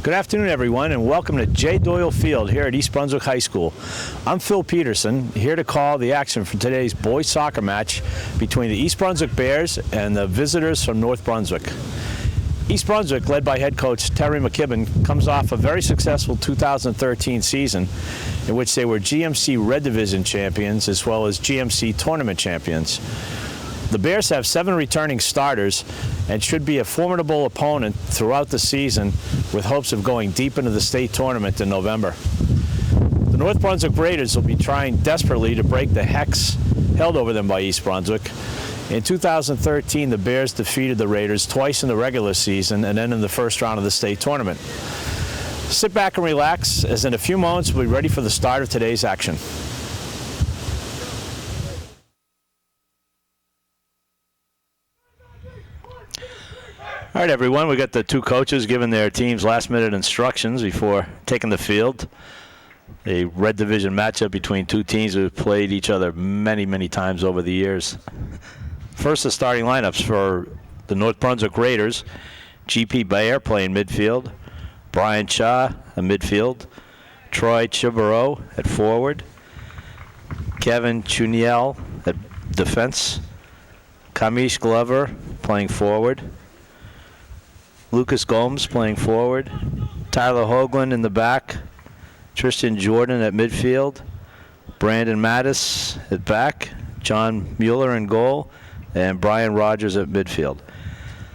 Good afternoon, everyone, and welcome to J. Doyle Field here at East Brunswick High School. I'm Phil Peterson, here to call the action for today's boys soccer match between the East Brunswick Bears and the visitors from North Brunswick. East Brunswick, led by head coach Terry McKibben, comes off a very successful 2013 season in which they were GMC Red Division champions as well as GMC tournament champions. The Bears have 7 returning starters and should be a formidable opponent throughout the season with hopes of going deep into the state tournament in November. The North Brunswick Raiders will be trying desperately to break the hex held over them by East Brunswick. In 2013, the Bears defeated the Raiders twice in the regular season and then in the first round of the state tournament. Sit back and relax, as in a few moments we'll be ready for the start of today's action. All right, everyone, we got the two coaches giving their teams last-minute instructions before taking the field. A Red Division matchup between two teams who have played each other many, many times over the years. First, the starting lineups for the North Brunswick Raiders. G.P. Bayer playing midfield. Brian Cha at midfield. Troy Chibaro at forward. Kevin Chuniel at defense. Kamish Glover playing forward. Lucas Gomes playing forward. Tyler Hoagland in the back. Tristan Jordan at midfield. Brandon Mattis at back. John Mueller in goal. And Brian Rogers at midfield.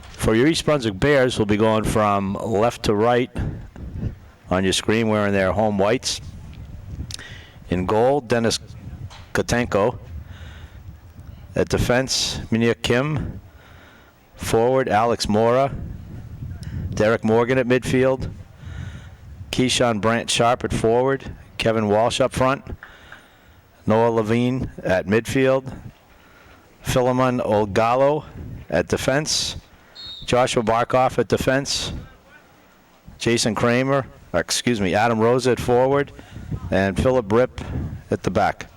For your East Brunswick Bears, we'll be going from left to right on your screen wearing their home whites. In goal, Dennis Kotenko. At defense, Minya Kim. Forward, Alex Mora. Derek Morgan at midfield. Keyshawn Brant Sharp at forward. Kevin Walsh up front. Noah Levine at midfield. Philemon Olgalo at defense. Joshua Barkoff at defense. Adam Rosa at forward. And Philip Rip at the back.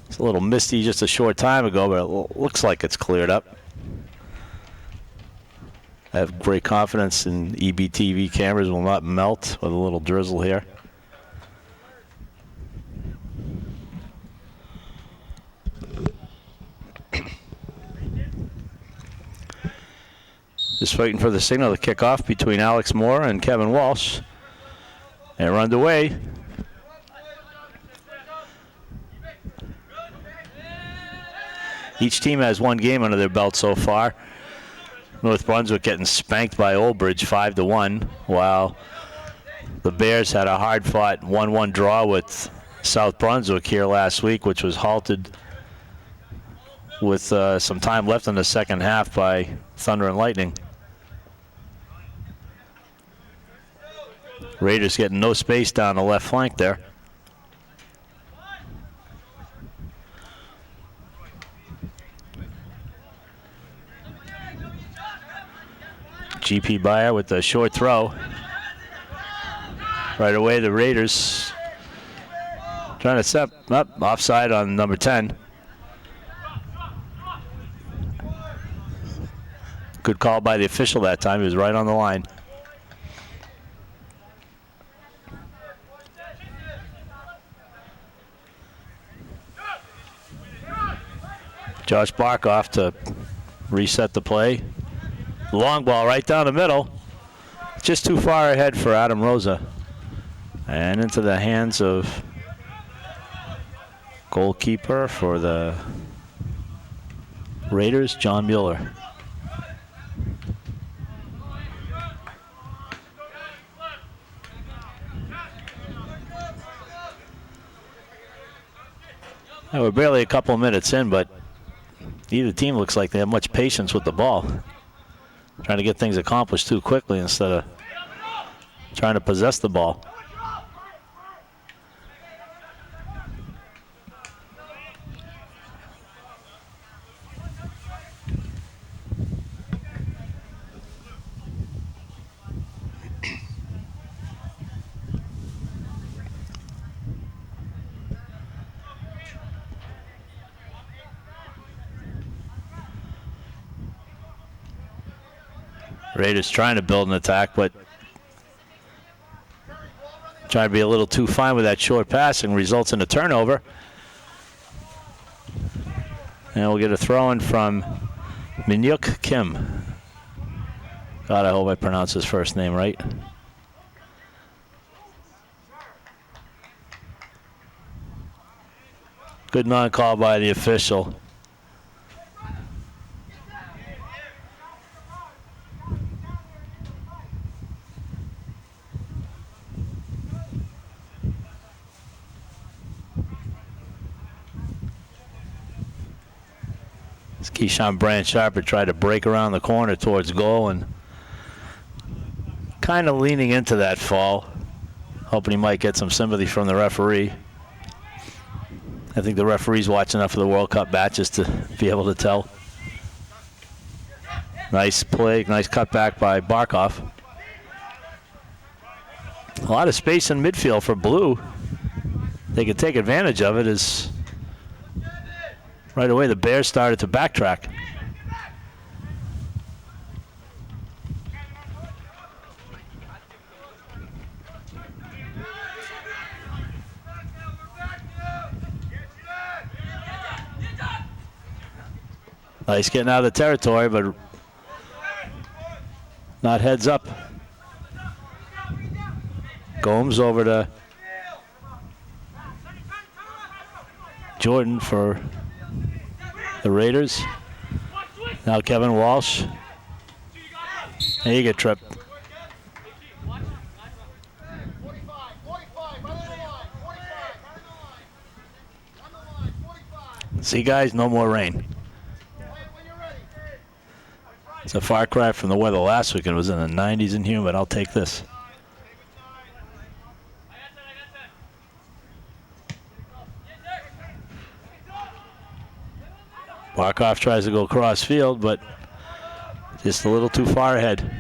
It's a little misty just a short time ago, but it looks like it's cleared up. I have great confidence in EBTV cameras will not melt with a little drizzle here. Just waiting for the signal to kick off between Alex Moore and Kevin Walsh. And we're underway. Each team has one game under their belt so far. North Brunswick getting spanked by Old Bridge 5-1, while the Bears had a hard-fought 1-1 draw with South Brunswick here last week, which was halted with some time left in the second half by Thunder and Lightning. Raiders getting no space down the left flank there. G.P. Bayer with the short throw. Right away, the Raiders trying to set up offside on number 10. Good call by the official that time. He was right on the line. Josh Barkoff to reset the play. Long ball right down the middle. Just too far ahead for Adam Rosa. And into the hands of goalkeeper for the Raiders, John Mueller. Now we're barely a couple of minutes in, but neither team looks like they have much patience with the ball. Trying to get things accomplished too quickly instead of trying to possess the ball. Raiders trying to build an attack, but trying to be a little too fine with that short passing, results in a turnover. And we'll get a throw-in from Minyuk Kim. God, I hope I pronounced his first name right. Good non-call by the official. Keyshawn Brand Sharper tried to break around the corner towards goal and kind of leaning into that fall, hoping he might get some sympathy from the referee. I think the referee's watched enough of the World Cup matches to be able to tell. Nice play, nice cutback by Barkov. A lot of space in midfield for Blue. They could take advantage of it as right away the Bears started to backtrack. Nice getting out of the territory, but not heads up. Gomes over to Jordan for the Raiders. Now Kevin Walsh. And he get tripped. See, guys, no more rain. It's a far cry from the weather last week. It was in the 90s and humid. I'll take this. Barkov tries to go cross field, but just a little too far ahead.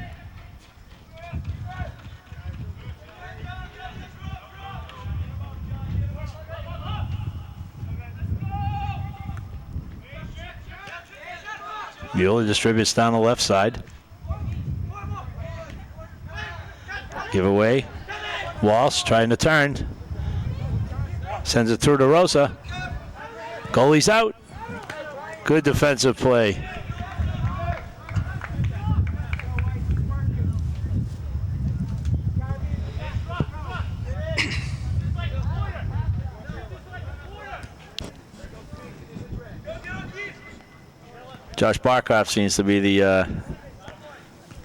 Mueller distributes down the left side. Give away. Walsh trying to turn. Sends it through to Rosa. Goalie's out. Good defensive play. Josh Barkov seems to be the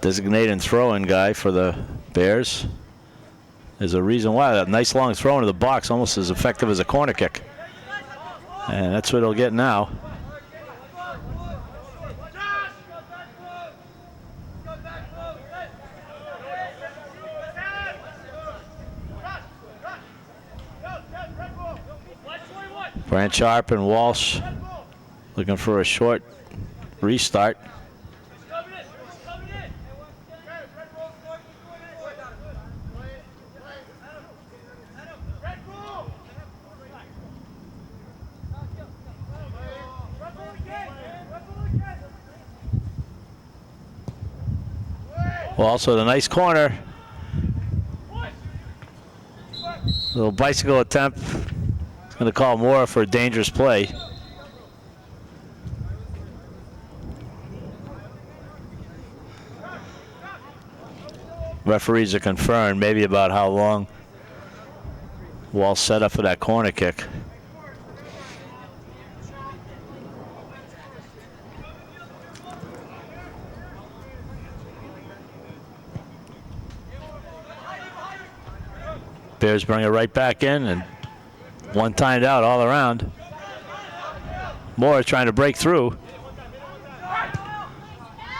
designated throw-in guy for the Bears. There's a reason why. That nice long throw into the box, almost as effective as a corner kick. And that's what he'll get now. Brant Sharp and Walsh looking for a short restart. Well, also the nice corner. Little bicycle attempt. Going to call Moore for a dangerous play. Referees are concerned maybe about how long Wall set up for that corner kick. Bears bring it right back in and one timed out all around. Moore trying to break through.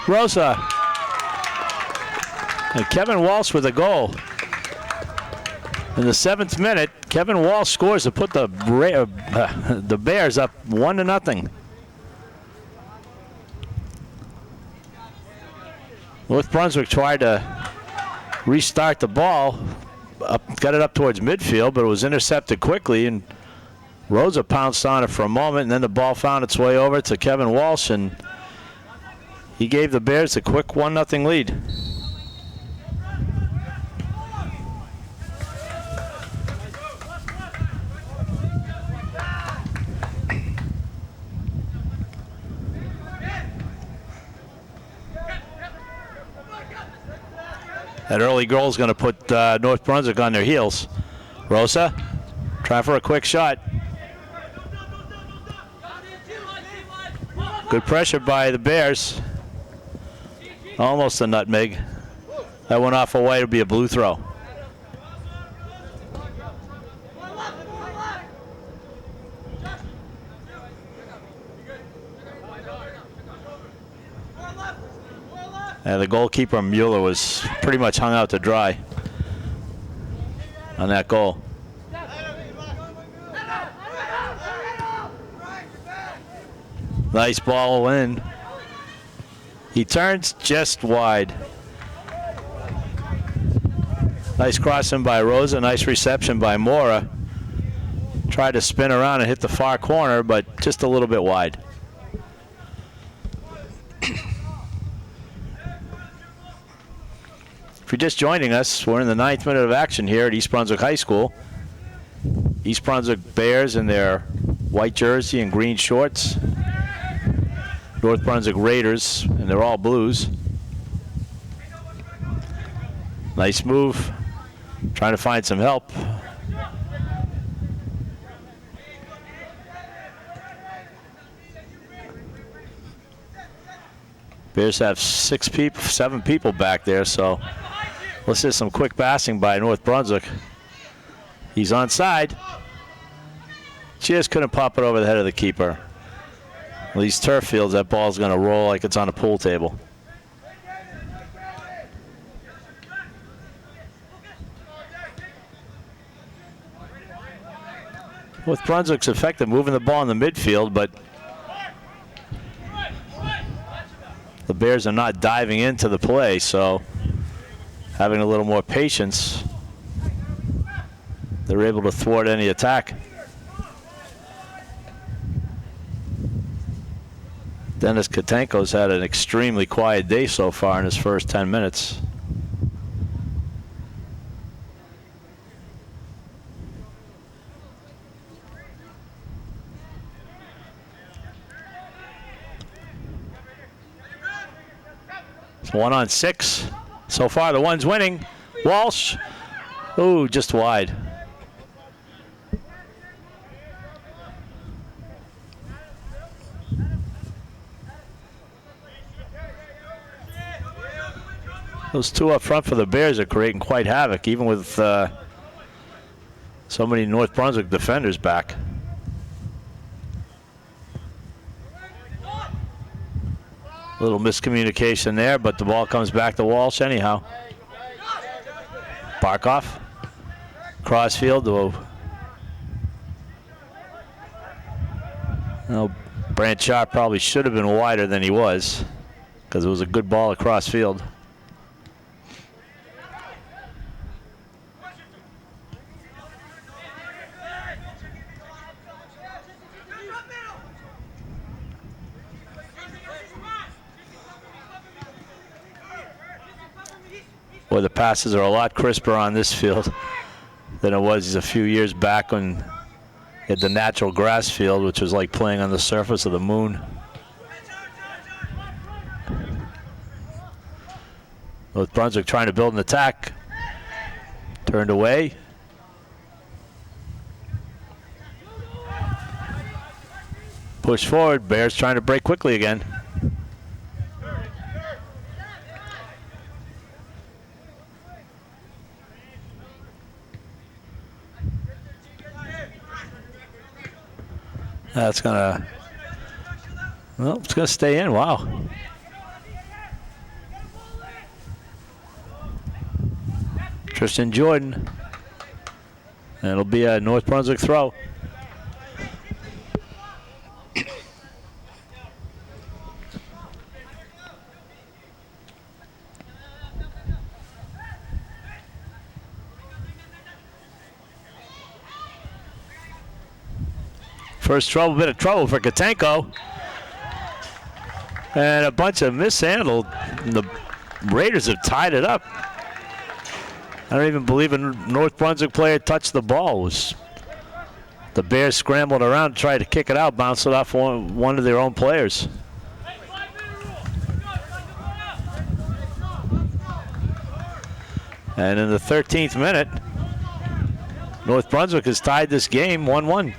Rosa. And Kevin Walsh with a goal. In the 7th minute, Kevin Walsh scores to put the Bears up 1-0. North Brunswick tried to restart the ball. Got it up towards midfield, but it was intercepted quickly, and Rosa pounced on it for a moment, and then the ball found its way over to Kevin Walsh, and he gave the Bears a quick 1-0 lead. That early goal is going to put North Brunswick on their heels. Rosa, trying for a quick shot. Good pressure by the Bears. Almost a nutmeg. That went off a white. It'll be a blue throw. And the goalkeeper, Mueller, was pretty much hung out to dry on that goal. Nice ball in. He turns just wide. Nice crossing by Rosa, nice reception by Mora. Tried to spin around and hit the far corner, but just a little bit wide. If you're just joining us, we're in the 9th minute of action here at East Brunswick High School. East Brunswick Bears in their white jersey and green shorts. North Brunswick Raiders, and they're all blues. Nice move. Trying to find some help. Bears have 7 people back there, so let's see some quick passing by North Brunswick. He's onside. Just couldn't pop it over the head of the keeper. Well, these turf fields, that ball's going to roll like it's on a pool table. North Brunswick's effective moving the ball in the midfield, but the Bears are not diving into the play, so having a little more patience, they're able to thwart any attack. Dennis Katenko's had an extremely quiet day so far in his first 10 minutes. It's 1-on-6. So far, the one's winning. Walsh. Ooh, just wide. Those 2 up front for the Bears are creating quite havoc, even with so many North Brunswick defenders back. A little miscommunication there, but the ball comes back to Walsh anyhow. Barkoff. Crossfield. Well, Brant Sharp probably should have been wider than he was, because it was a good ball across field. Well, the passes are a lot crisper on this field than it was a few years back when at the natural grass field, which was like playing on the surface of the moon. North Brunswick trying to build an attack. Turned away. Push forward. Bears trying to break quickly again. That's gonna, well, it's gonna stay in. Wow. Tristan Jordan. And it'll be a North Brunswick throw. First bit of trouble for Katenko. And a bunch of mishandled. The Raiders have tied it up. I don't even believe a North Brunswick player touched the ball. The Bears scrambled around, tried to kick it out, bounced it off one of their own players. And in the 13th minute, North Brunswick has tied this game 1-1.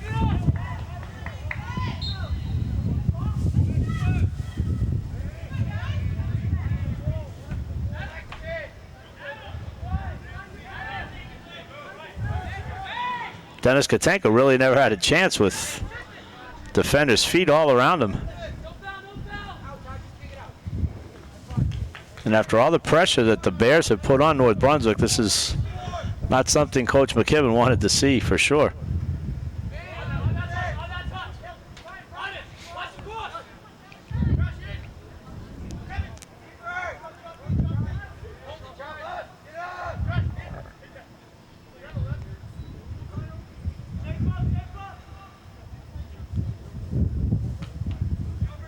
Dennis Katenka really never had a chance with defenders' feet all around him. And after all the pressure that the Bears have put on North Brunswick, this is not something Coach McKibben wanted to see for sure.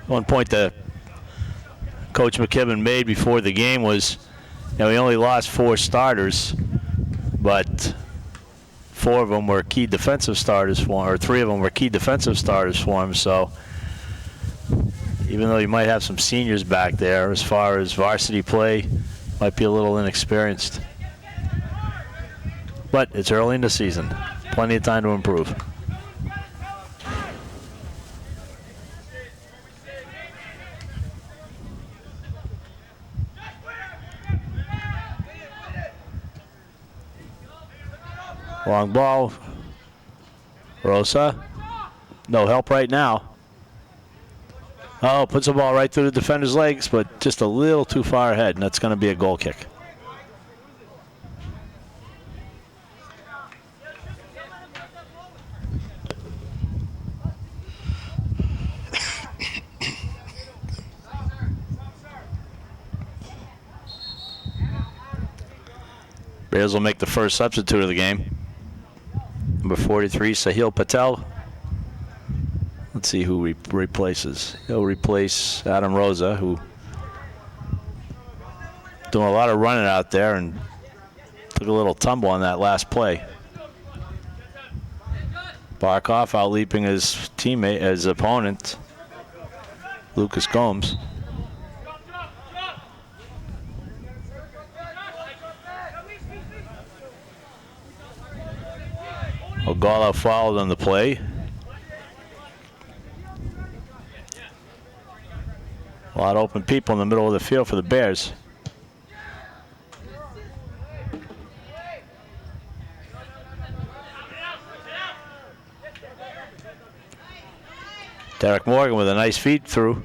One point that Coach McKibben made before the game was, he only lost 4 starters, but 4 of them were key defensive starters for him, or 3 of them were key defensive starters for him. So even though you might have some seniors back there, as far as varsity play, might be a little inexperienced. But it's early in the season. Plenty of time to improve. Long ball. Rosa. No help right now. Oh, puts the ball right through the defender's legs, but just a little too far ahead, and that's going to be a goal kick. Bears will make the first substitute of the game. Number 43, Sahil Patel. Let's see who replaces. He'll replace Adam Rosa, who doing a lot of running out there and took a little tumble on that last play. Barkov out leaping his teammate, his opponent, Lucas Gomes. Ogala fouled on the play. A lot of open people in the middle of the field for the Bears. Derek Morgan with a nice feed through.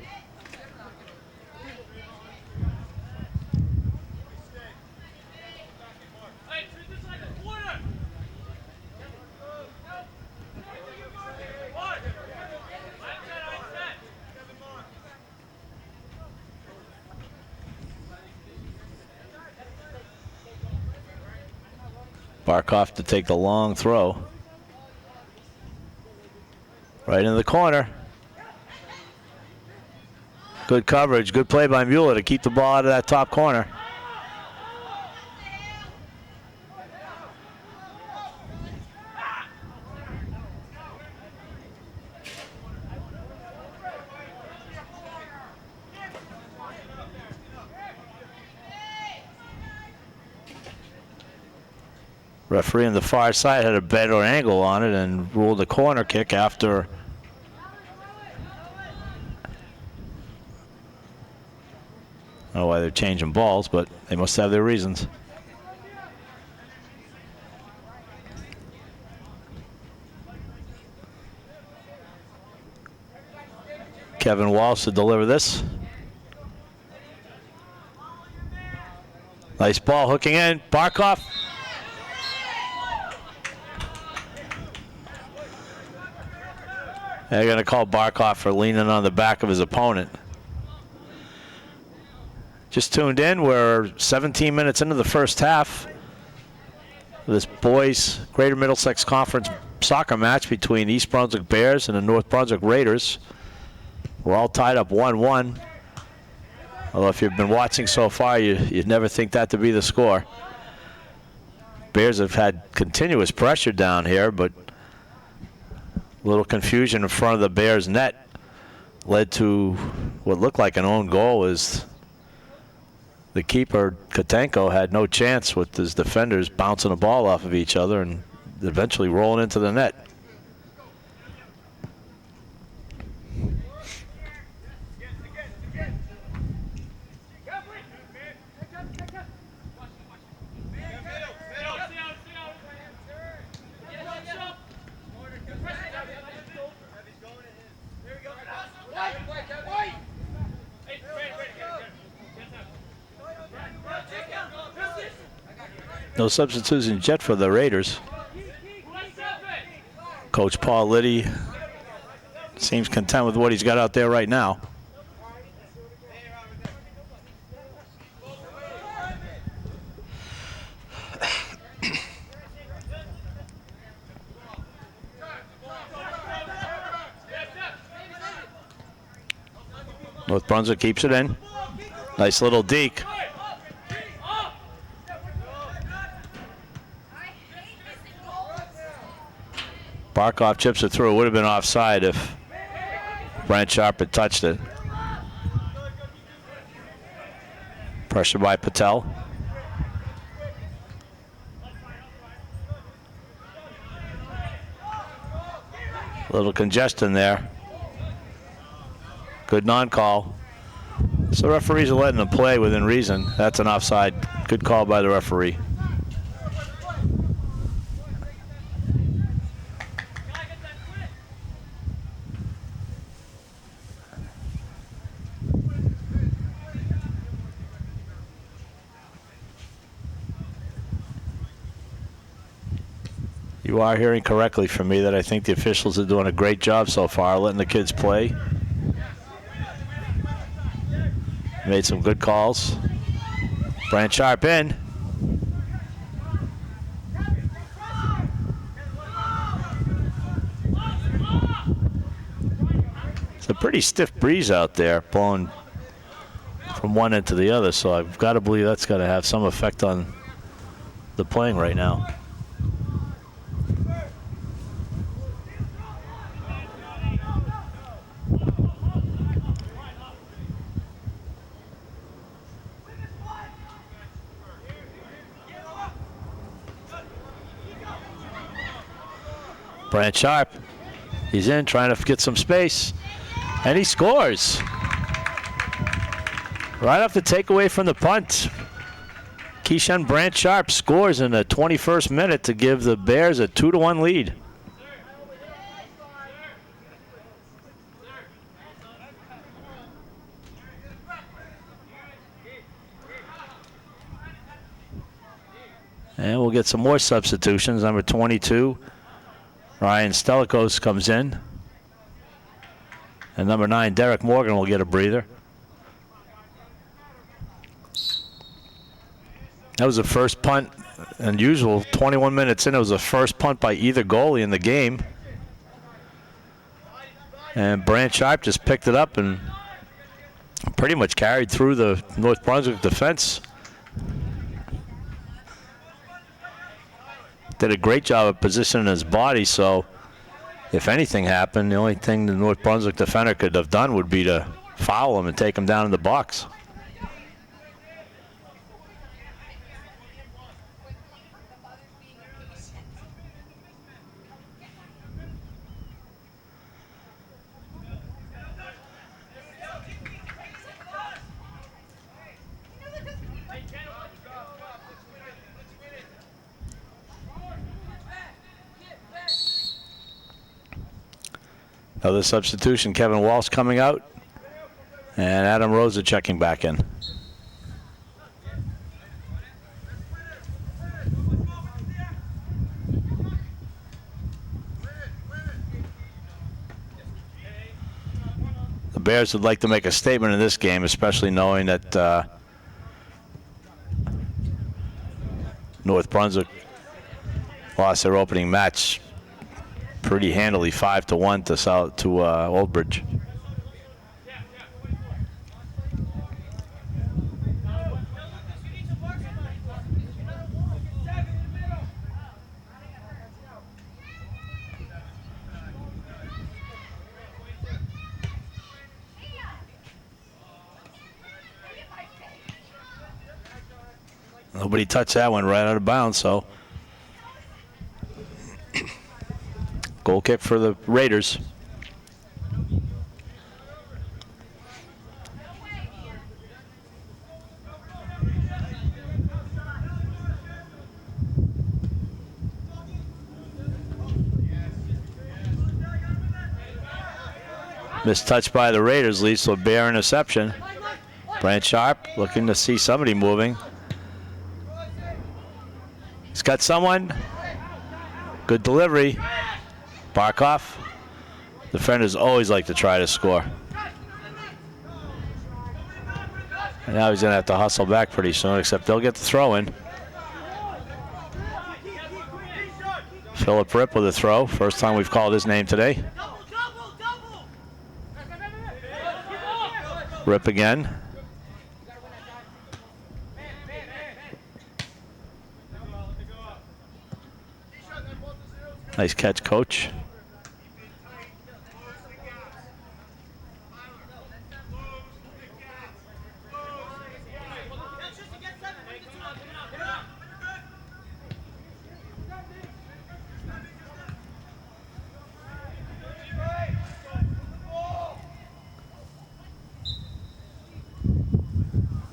Barkov to take the long throw. Right in the corner. Good coverage, good play by Mueller to keep the ball out of that top corner. Referee on the far side had a better angle on it and ruled a corner kick after. I don't know why they're changing balls, but they must have their reasons. Kevin Walsh to deliver this. Nice ball hooking in. Barkov. They're going to call Barkov for leaning on the back of his opponent. Just tuned in, we're 17 minutes into the first half. This boys Greater Middlesex Conference soccer match between East Brunswick Bears and the North Brunswick Raiders. We're all tied up 1-1. Although if you've been watching so far, you'd never think that to be the score. Bears have had continuous pressure down here, but a little confusion in front of the Bears' net led to what looked like an own goal as the keeper, Kotenko, had no chance with his defenders bouncing the ball off of each other and eventually rolling into the net. No substitutions yet for the Raiders. Coach Paul Liddy seems content with what he's got out there right now. North Brunswick keeps it in. Nice little deke. Barkov chips it through. It would have been offside if Brent Sharp had touched it. Pressure by Patel. A little congestion there. Good non-call. So referees are letting them play within reason. That's an offside. Good call by the referee. You are hearing correctly from me that I think the officials are doing a great job so far, letting the kids play. Made some good calls. Brant Sharp in. It's a pretty stiff breeze out there, blowing from one end to the other, so I've got to believe that's got to have some effect on the playing right now. Brant Sharp, he's in, trying to get some space, and he scores. Right off the takeaway from the punt. Keyshawn Brant Sharp scores in the 21st minute to give the Bears a 2-1 lead. And we'll get some more substitutions. Number 22. Ryan Stelikos comes in. And number 9, Derek Morgan, will get a breather. That was the first punt, unusual, 21 minutes in. It was the first punt by either goalie in the game. And Brant Sharp just picked it up and pretty much carried through the North Brunswick defense. Did a great job of positioning his body, so if anything happened, the only thing the North Brunswick defender could have done would be to foul him and take him down in the box. Another substitution, Kevin Walsh coming out, and Adam Rosa checking back in. The Bears would like to make a statement in this game, especially knowing that North Brunswick lost their opening match pretty handily, 5-1 to Old Bridge. Nobody touched that one, right out of bounds, so goal kick for the Raiders. Missed touch by the Raiders leads to a bare interception. Brant Sharp looking to see somebody moving. He's got someone. Good delivery. Barkov. Defenders always like to try to score. And now he's going to have to hustle back pretty soon, except they'll get the throw in. Philip Rip with a throw. First time we've called his name today. Rip again. Nice catch, coach.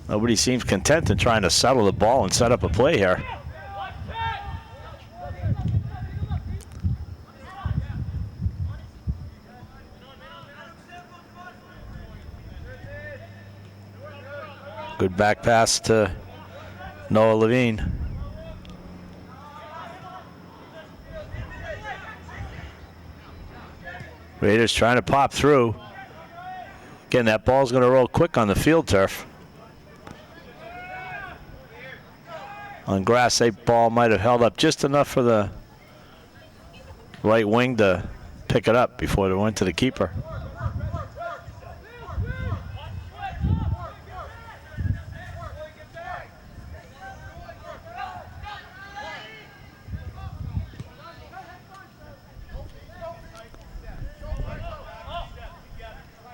Nobody seems content in trying to settle the ball and set up a play here. Good back pass to Noah Levine. Raiders trying to pop through. Again, that ball's going to roll quick on the field turf. On grass, that ball might have held up just enough for the right wing to pick it up before it went to the keeper.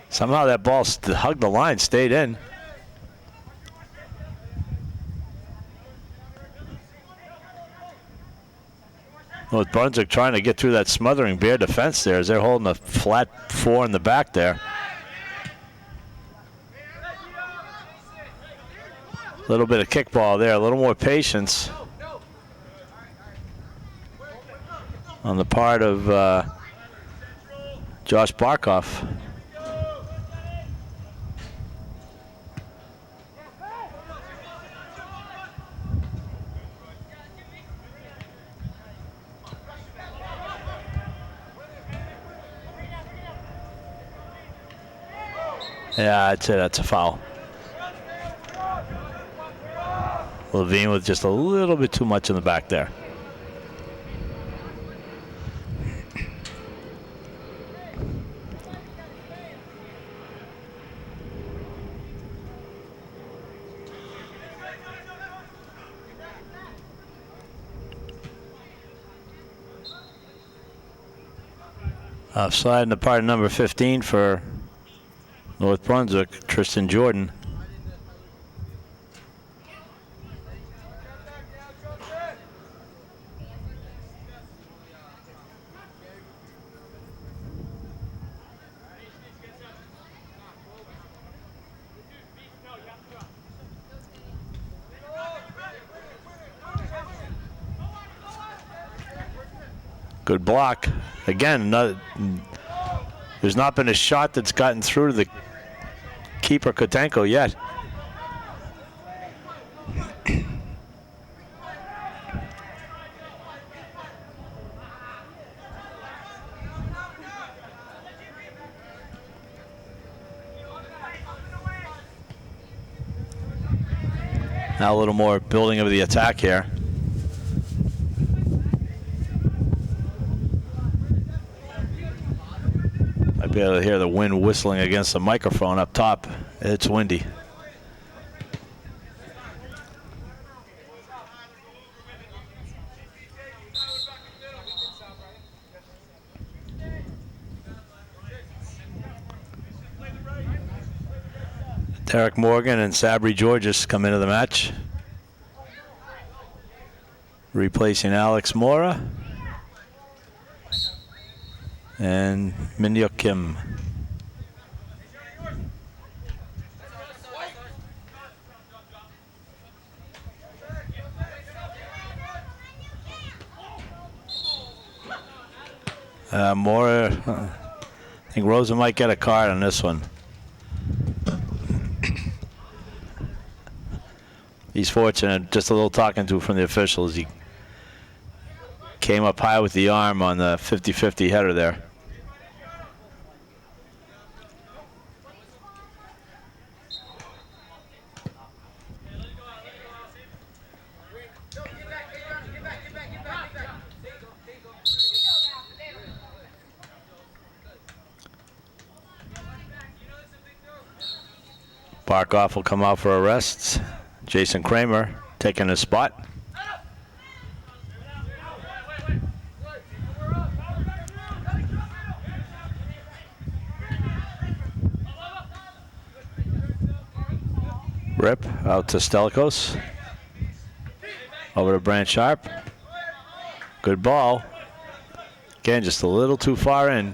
Somehow that ball hugged the line, stayed in. With Brunswick trying to get through that smothering bare defense there as they're holding a flat 4 in the back there. A little bit of kickball there, a little more patience on the part of Josh Barkov. Yeah, I'd say that's a foul. Levine with just a little bit too much in the back there. Offside in the part of number 15 for North Brunswick, Tristan Jordan. Good block. Again, there's not been a shot that's gotten through to the keeper Kotenko yet. Now a little more building of the attack here. Might be able to hear the wind whistling against the microphone up top. It's windy. Derek Morgan and Sabri Georges come into the match. replacing Alex Mora and Minhyuk Kim. Mora, I think Rosa might get a card on this one. He's fortunate, just a little talking to from the officials. He came up high with the arm on the 50-50 header there. Barkhoff will come out for arrests. Jason Kramer taking his spot. Rip out to Stelkos. Over to Brant Sharp. Good ball. Again, just a little too far in.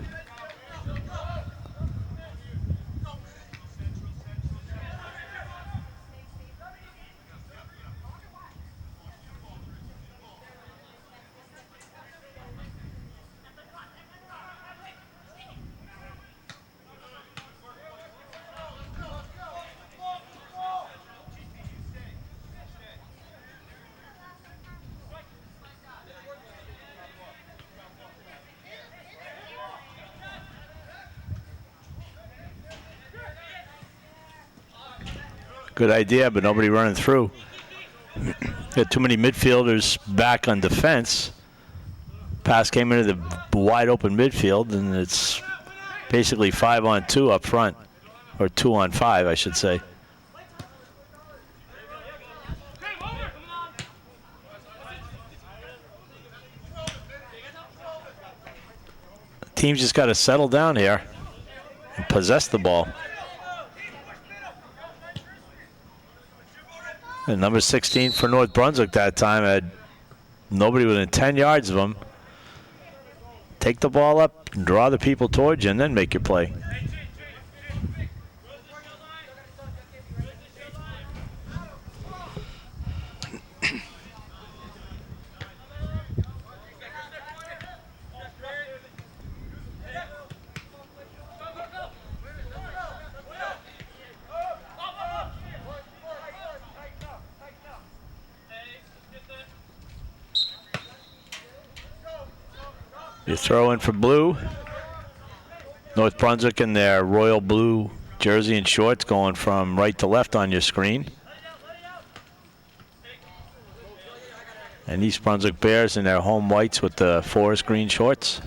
Good idea, but nobody running through. Got too many midfielders back on defense. Pass came into the wide open midfield, and it's basically 5-on-2 up front, or 2-on-5, I should say. The team's just got to settle down here and possess the ball. And number 16 for North Brunswick that time had nobody within 10 yards of him. Take the ball up, and draw the people towards you, and then make your play. You throw in for blue. North Brunswick in their royal blue jersey and shorts going from right to left on your screen. And East Brunswick Bears in their home whites with the forest green shorts.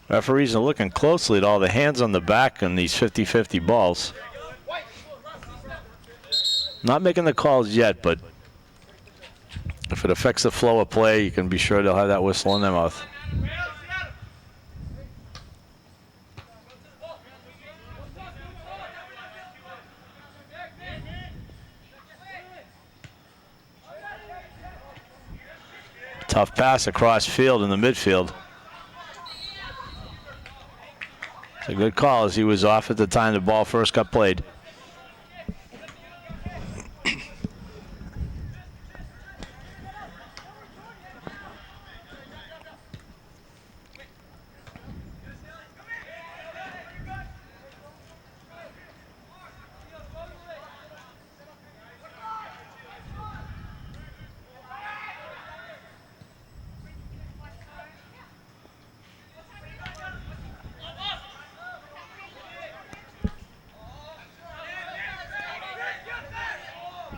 Referees are looking closely at all the hands on the back on these 50-50 balls. Not making the calls yet, but if it affects the flow of play, you can be sure they'll have that whistle in their mouth. Tough pass across field in the midfield. It's a good call as he was off at the time the ball first got played.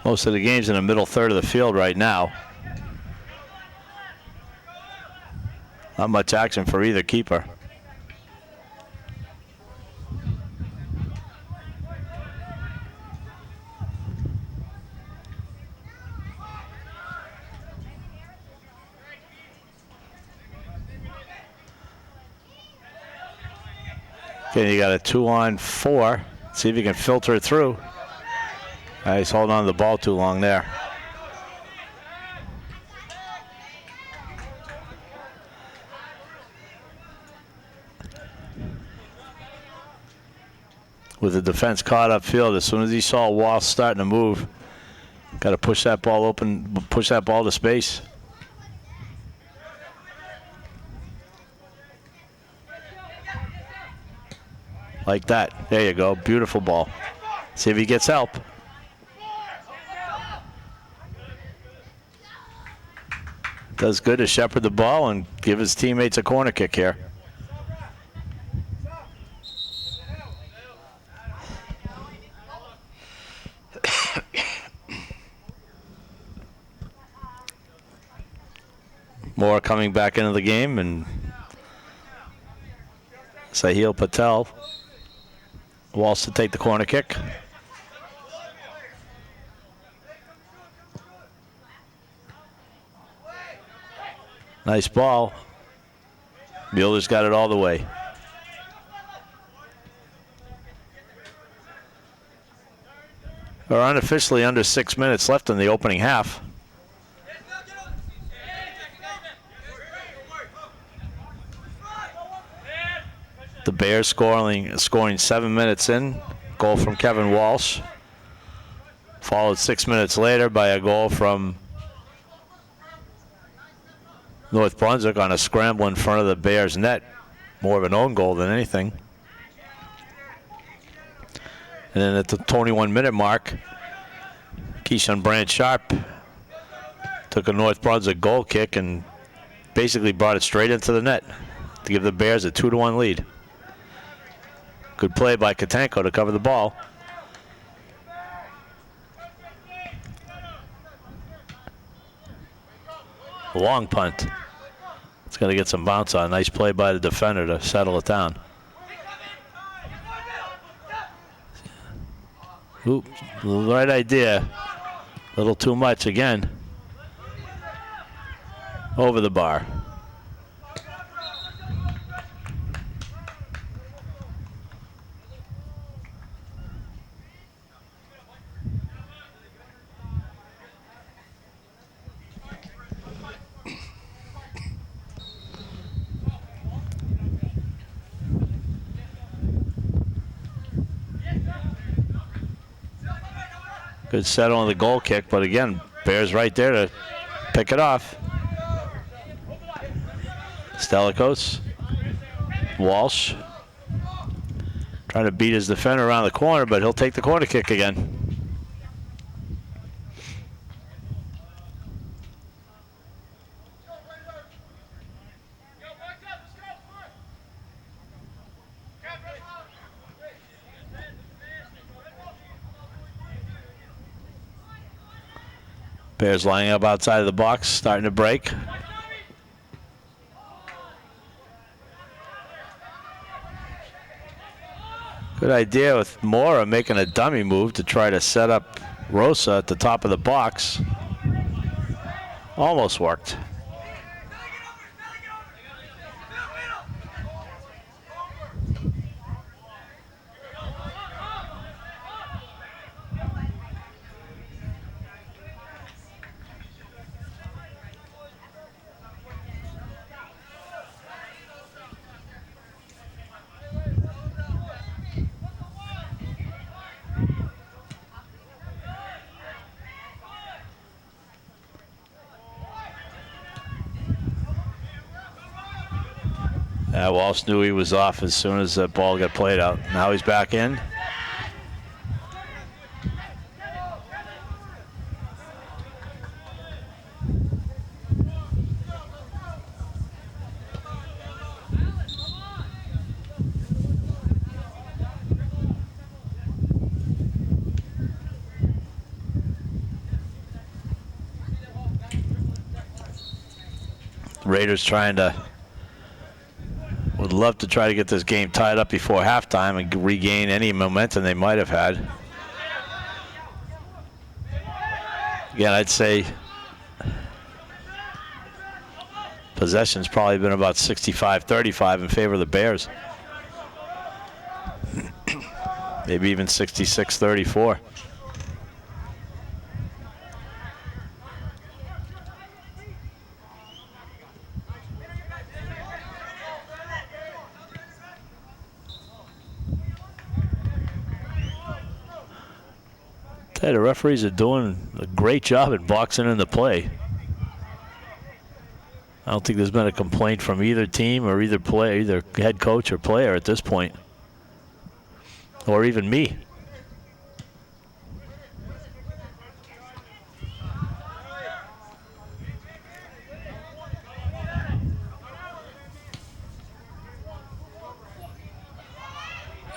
Most of the game's in the middle third of the field right now. Not much action for either keeper. Okay, you got a 2-on-4. See if you can filter it through. He's holding on to the ball too long there. With the defense caught upfield, as soon as he saw Walsh starting to move, got to push that ball open, push that ball to space. Like that. There you go. Beautiful ball. See if he gets help. Does good to shepherd the ball and give his teammates a corner kick here. Moore coming back into the game, and Sahil Patel wants to take the corner kick. Nice ball. Mueller's got it all the way. We're unofficially under 6 minutes left in the opening half. The Bears scoring 7 minutes in. Goal from Kevin Walsh. Followed 6 minutes later by a goal from North Brunswick on a scramble in front of the Bears net. More of an own goal than anything. And then at the 21-minute mark, Keyshawn Brandt Sharp took a North Brunswick goal kick and basically brought it straight into the net to give the Bears a 2-1 lead. Good play by Katanko to cover the ball. Long punt. It's going to get some bounce on. Nice play by the defender to settle it down. Oop, right idea. A little too much again. Over the bar. Good settle on the goal kick, but again, Bears right there to pick it off. Stelikos. Walsh. Trying to beat his defender around the corner, but he'll take the corner kick again. Bears lining up outside of the box, starting to break. Good idea with Mora making a dummy move to try to set up Rosa at the top of the box. Almost worked. Walsh knew he was off as soon as the ball got played out. Now he's back in. Raiders trying to would love to try to get this game tied up before halftime and regain any momentum they might have had. Again, I'd say possession's probably been about 65-35 in favor of the Bears. maybe even 66-34. Hey, the referees are doing a great job at boxing in the play. I don't think there's been a complaint from either team or either head coach or player at this point, or even me.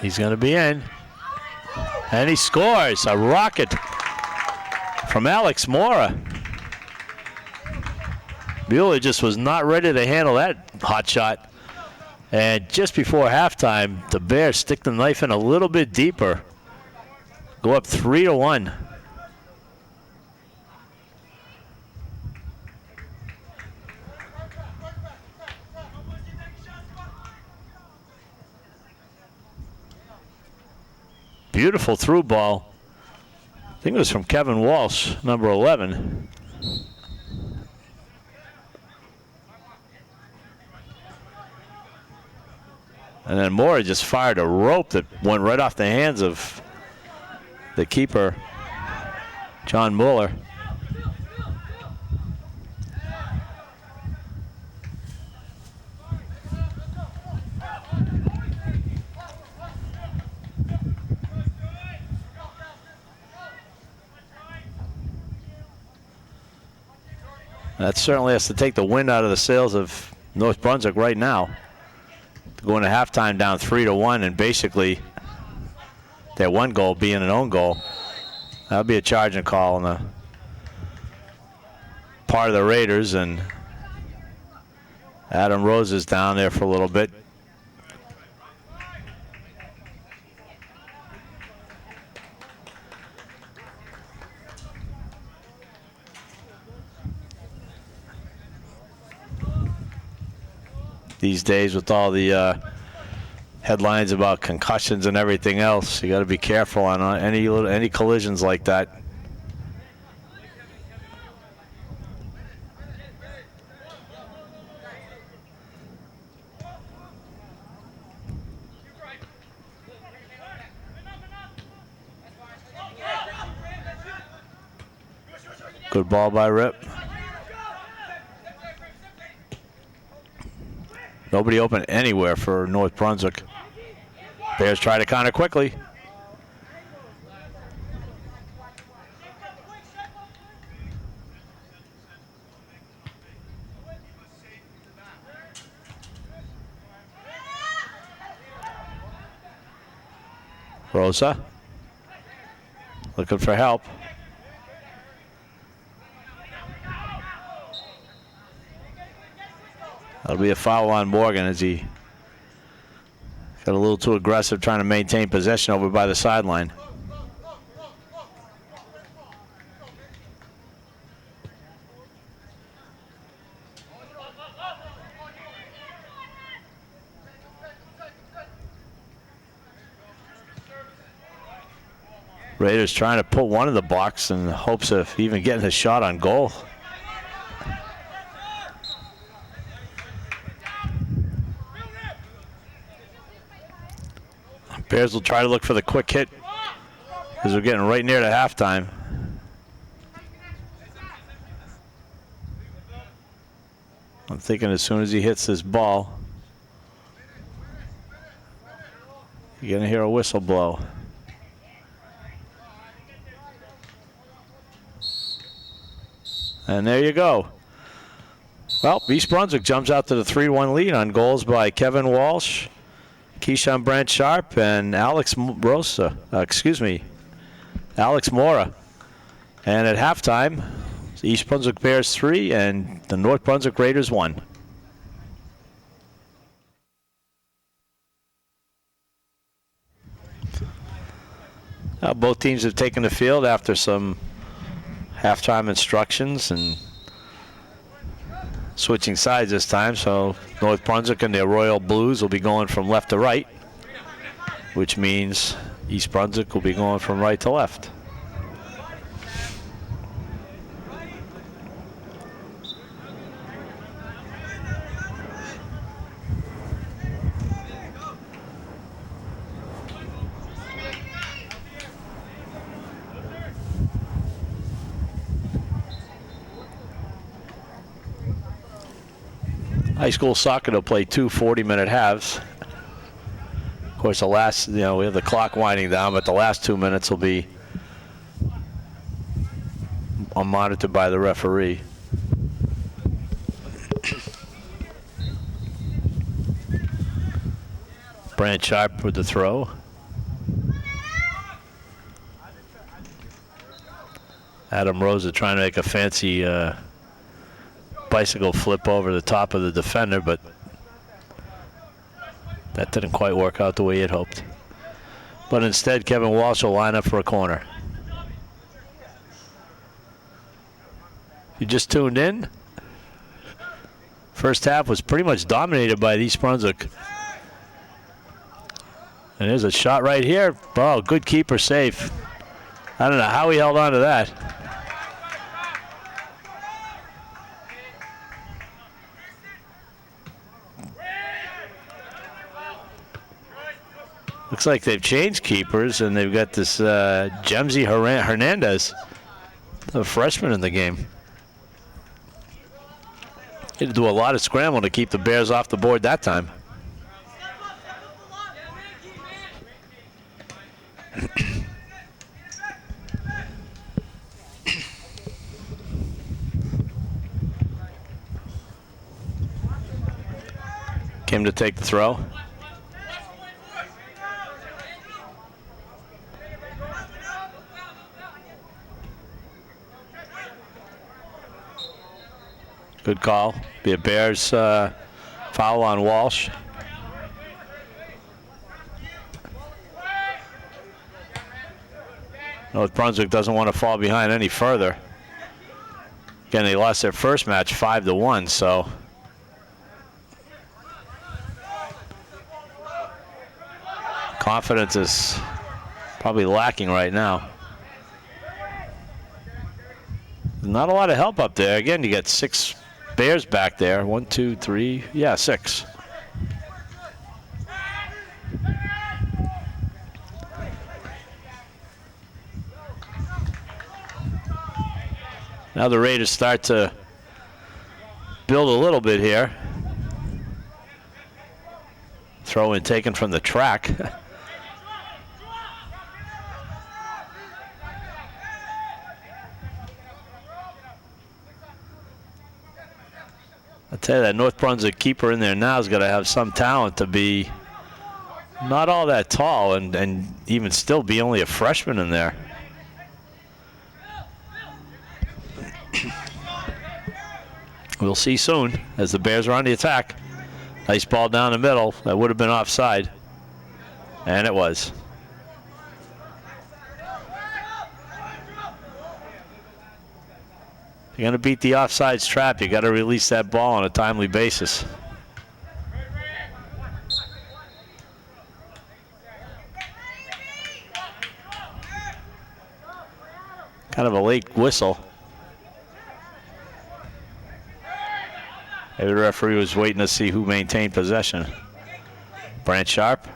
He's going to be in. And he scores a rocket from Alex Mora. Mueller just was not ready to handle that hot shot. And just before halftime, the Bears stick the knife in a little bit deeper. Go up 3-1. Beautiful through ball. I think it was from Kevin Walsh, number 11. And then Mora just fired a rope that went right off the hands of the keeper, John Mueller. That certainly has to take the wind out of the sails of North Brunswick right now. Going to halftime down 3-1, and basically their one goal being an own goal. That'll be a charging call on the part of the Raiders, and Adam Rose is down there for a little bit. These days, with all the headlines about concussions and everything else, you got to be careful on any collisions like that. Good ball by Rip. Nobody open anywhere for North Brunswick. Bears try to counter quickly. Rosa looking for help. That'll be a foul on Morgan as he got a little too aggressive trying to maintain possession over by the sideline. Raiders trying to put one in the box in the hopes of even getting a shot on goal. Bears will try to look for the quick hit because we're getting right near to halftime. I'm thinking as soon as he hits this ball, you're going to hear a whistle blow. And there you go. Well, East Brunswick jumps out to the 3-1 lead on goals by Kevin Walsh, Keyshawn Brent Sharp, and Alex Mora. And at halftime, East Brunswick Bears 3 and the North Brunswick Raiders 1. Both teams have taken the field after some halftime instructions and switching sides this time, so North Brunswick and their Royal Blues will be going from left to right, which means East Brunswick will be going from right to left. High school soccer will play 2 40-minute halves. Of course, the last, we have the clock winding down, but the last 2 minutes will be monitored by the referee. Brant Sharp with the throw. Adam Rosa trying to make a fancy bicycle flip over the top of the defender, but that didn't quite work out the way he had hoped. But instead, Kevin Walsh will line up for a corner. You just tuned in? First half was pretty much dominated by East Brunswick. And there's a shot right here. Oh, good keeper safe. I don't know how he held on to that. Looks like they've changed keepers, and they've got this Jemsy Hernandez, a freshman in the game. He had to do a lot of scrambling to keep the Bears off the board that time. Came to take the throw. Good call. Be a Bears foul on Walsh. North Brunswick doesn't want to fall behind any further. Again, they lost their first match 5-1, so confidence is probably lacking right now. Not a lot of help up there. Again, you got 6 Bears back there. 1, 2, 3, yeah, 6. Now the Raiders start to build a little bit here. Throw in taken from the track. I'll tell you, that North Brunswick keeper in there now is going to have some talent to be not all that tall and even still be only a freshman in there. We'll see soon as the Bears are on the attack. Nice ball down the middle. That would have been offside. And it was. If you're going to beat the offsides trap, you got to release that ball on a timely basis. Kind of a late whistle. Maybe the referee was waiting to see who maintained possession. Brant Sharp.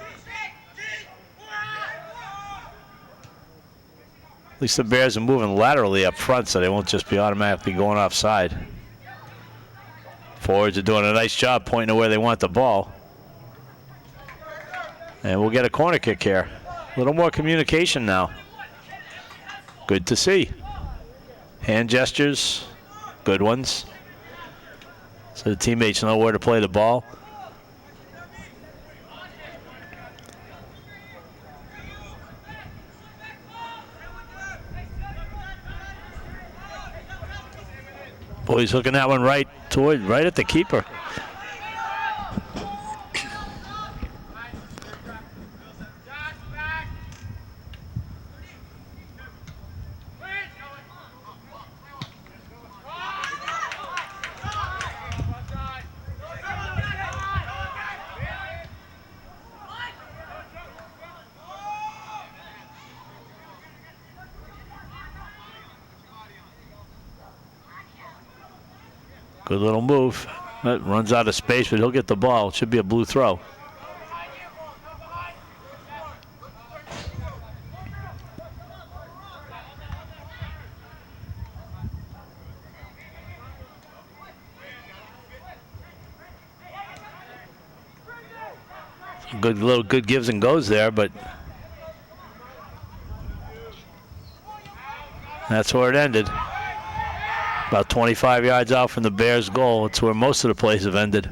At least the Bears are moving laterally up front, so they won't just be automatically going offside. Forwards are doing a nice job pointing to where they want the ball. And we'll get a corner kick here. A little more communication now. Good to see. Hand gestures, good ones. So the teammates know where to play the ball. Boy, he's hooking that one right at the keeper. Good little move. That runs out of space, but he'll get the ball. It should be a blue throw. Good gives and goes there, but that's where it ended. About 25 yards out from the Bears' goal. It's where most of the plays have ended.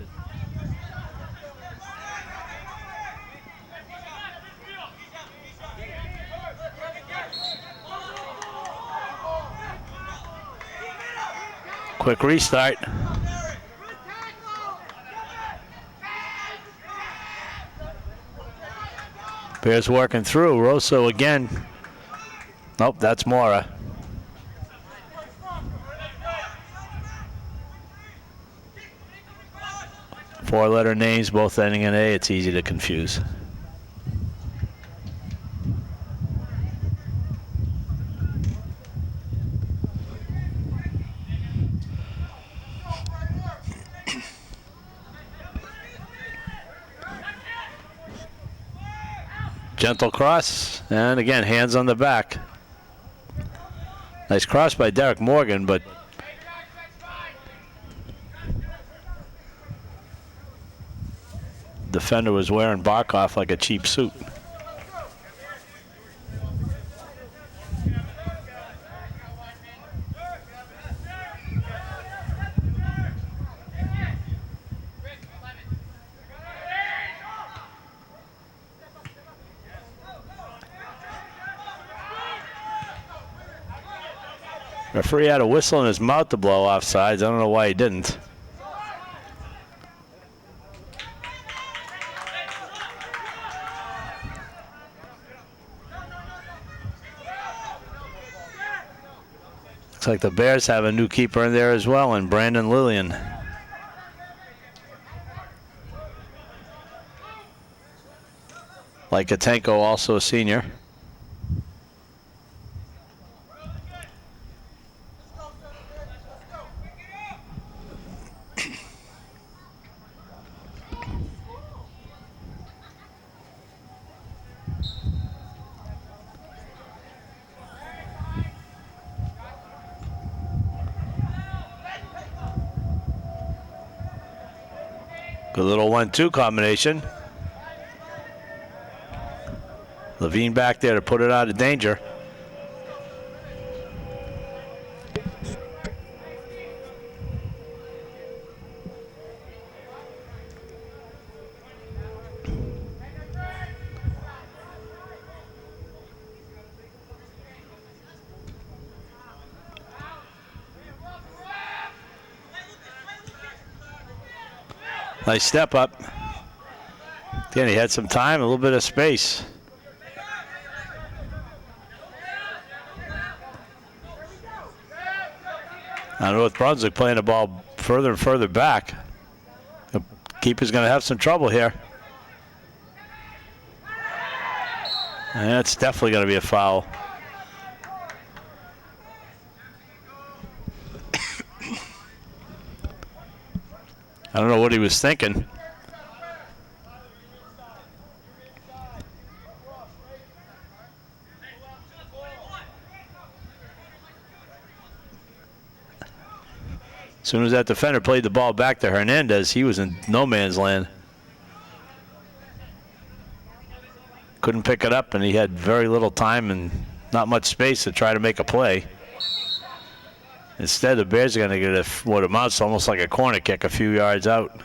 Quick restart. Bears working through. Rosso again. Nope, that's Mora. Four-letter names, both ending in A. It's easy to confuse. Gentle cross, and again, hands on the back. Nice cross by Derek Morgan, but defender was wearing Barkov like a cheap suit. Referee had a whistle in his mouth to blow offsides. I don't know why he didn't. Looks like the Bears have a new keeper in there as well, and Brandon Lillian. Like Katenko, also a senior. Good little 1-2 combination. Levine back there to put it out of danger. Nice step up. Again, he had some time, a little bit of space. Now North Brunswick playing the ball further and further back. The keeper's going to have some trouble here. And that's definitely going to be a foul. I don't know what he was thinking. As soon as that defender played the ball back to Hernandez, he was in no man's land. Couldn't pick it up, and he had very little time and not much space to try to make a play. Instead, the Bears are going to get what amounts to almost like a corner kick a few yards out.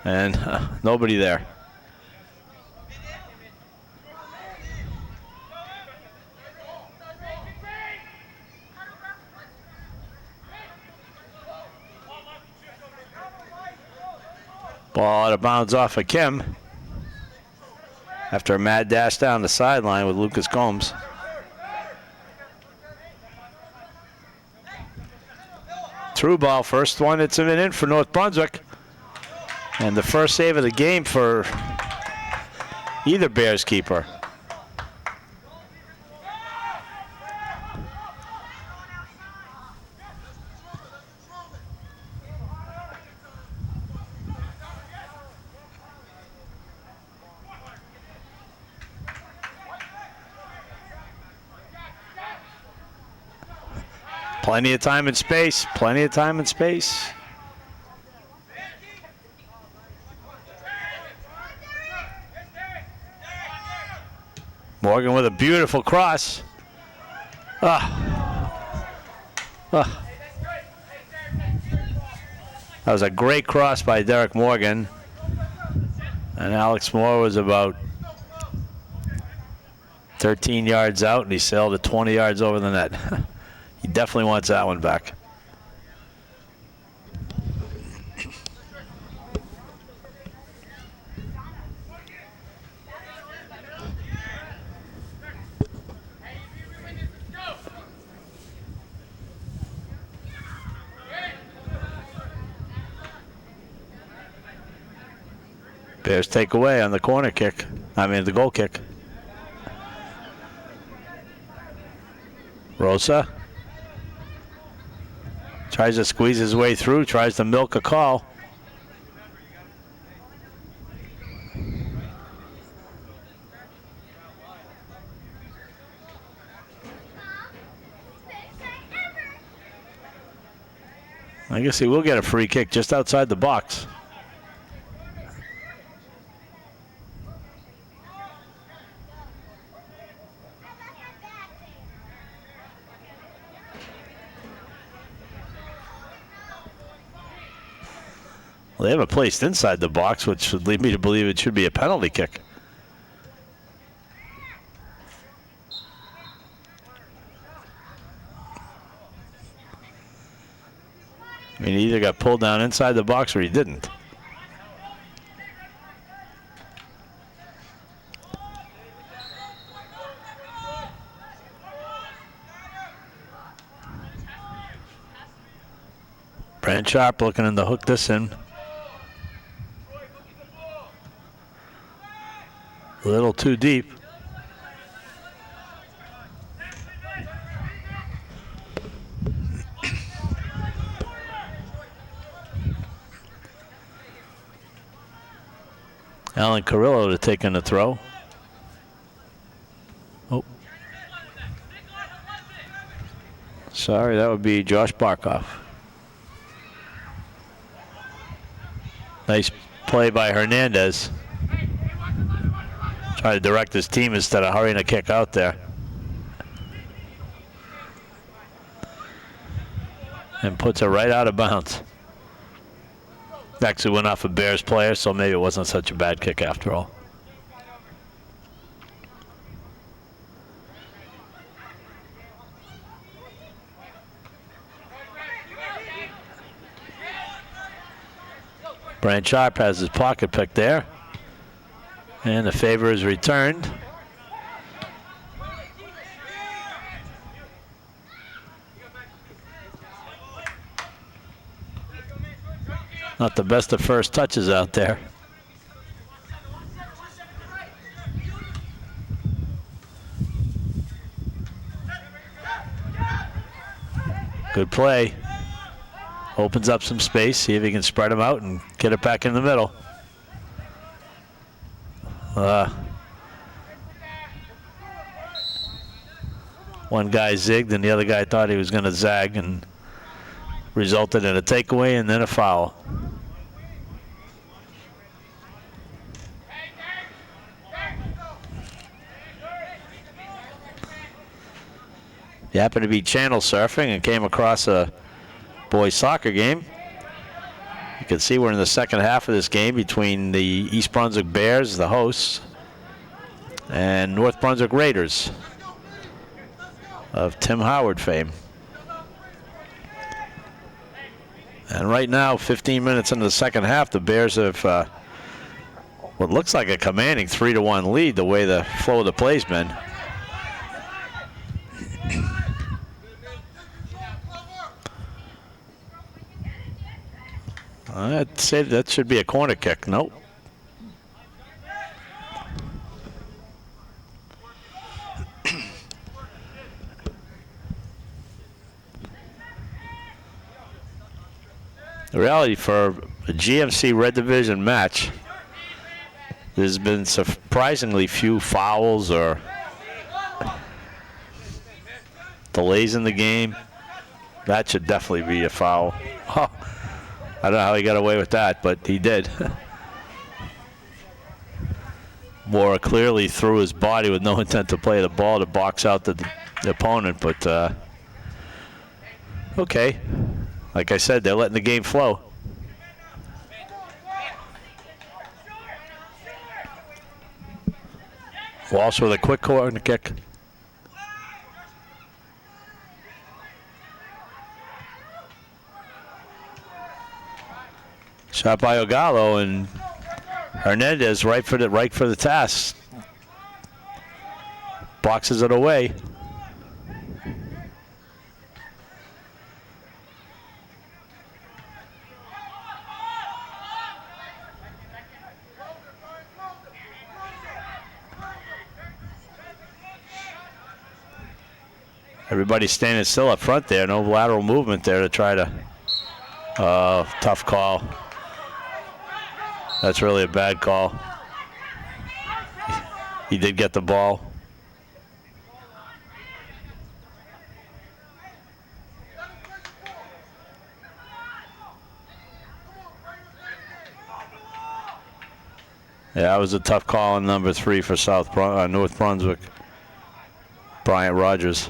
And nobody there. Ball out of bounds off of Kim after a mad dash down the sideline with Lucas Combs. Through ball, first one that's in for North Brunswick. And the first save of the game for either Bears keeper. Plenty of time and space. Plenty of time and space. Morgan with a beautiful cross. That was a great cross by Derek Morgan. And Alex Moore was about 13 yards out, and he sailed it 20 yards over the net. He definitely wants that one back. Bears take away on the corner kick. The goal kick. Rosa tries to squeeze his way through, tries to milk a call. I guess he will get a free kick just outside the box. Well, they have it placed inside the box, which would lead me to believe it should be a penalty kick. I mean, he either got pulled down inside the box or he didn't. Brand Sharp looking to hook this in. A little too deep. Alan Carrillo to take in the throw. Oh. Sorry, that would be Josh Barkoff. Nice play by Hernandez. Try to direct his team instead of hurrying a kick out there. And puts it right out of bounds. Actually went off a Bears player, so maybe it wasn't such a bad kick after all. Brand Sharp has his pocket pick there. And the favor is returned. Not the best of first touches out there. Good play. Opens up some space, see if he can spread them out and get it back in the middle. One guy zigged and the other guy thought he was going to zag, and resulted in a takeaway and then a foul. You happened to be channel surfing and came across a boys soccer game. You can see we're in the second half of this game between the East Brunswick Bears, the hosts, and North Brunswick Raiders of Tim Howard fame. And right now, 15 minutes into the second half, the Bears have what looks like a commanding 3-1 lead the way the flow of the play's been. I'd say that should be a corner kick. Nope. The reality for a GMC Red Division match, there's been surprisingly few fouls or delays in the game. That should definitely be a foul. Oh, I don't know how he got away with that, but he did. Moore clearly threw his body with no intent to play the ball to box out the opponent, but okay. Like I said, they're letting the game flow. Walsh with a quick corner kick. Shot by Ogallo, and Hernandez right for the task. Boxes it away. Everybody's standing still up front there. No lateral movement there to try to. Tough call. That's really a bad call. He did get the ball. Yeah, that was a tough call on number 3 for North Brunswick. Bryant Rogers.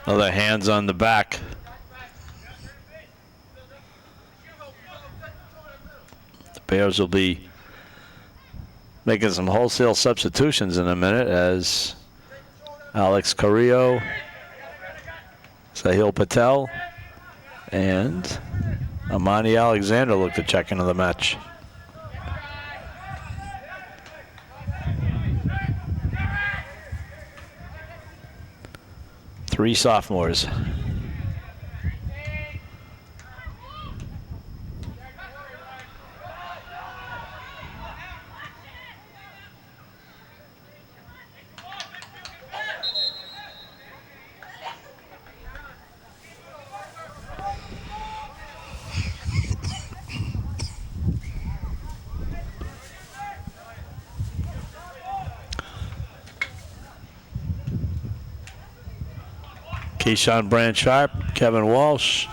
Another hands on the back. The Bears will be making some wholesale substitutions in a minute as Alex Carrillo, Sahil Patel, and Amani Alexander look to check into the match. Three sophomores. Keyshawn Brand Sharp, Kevin Walsh,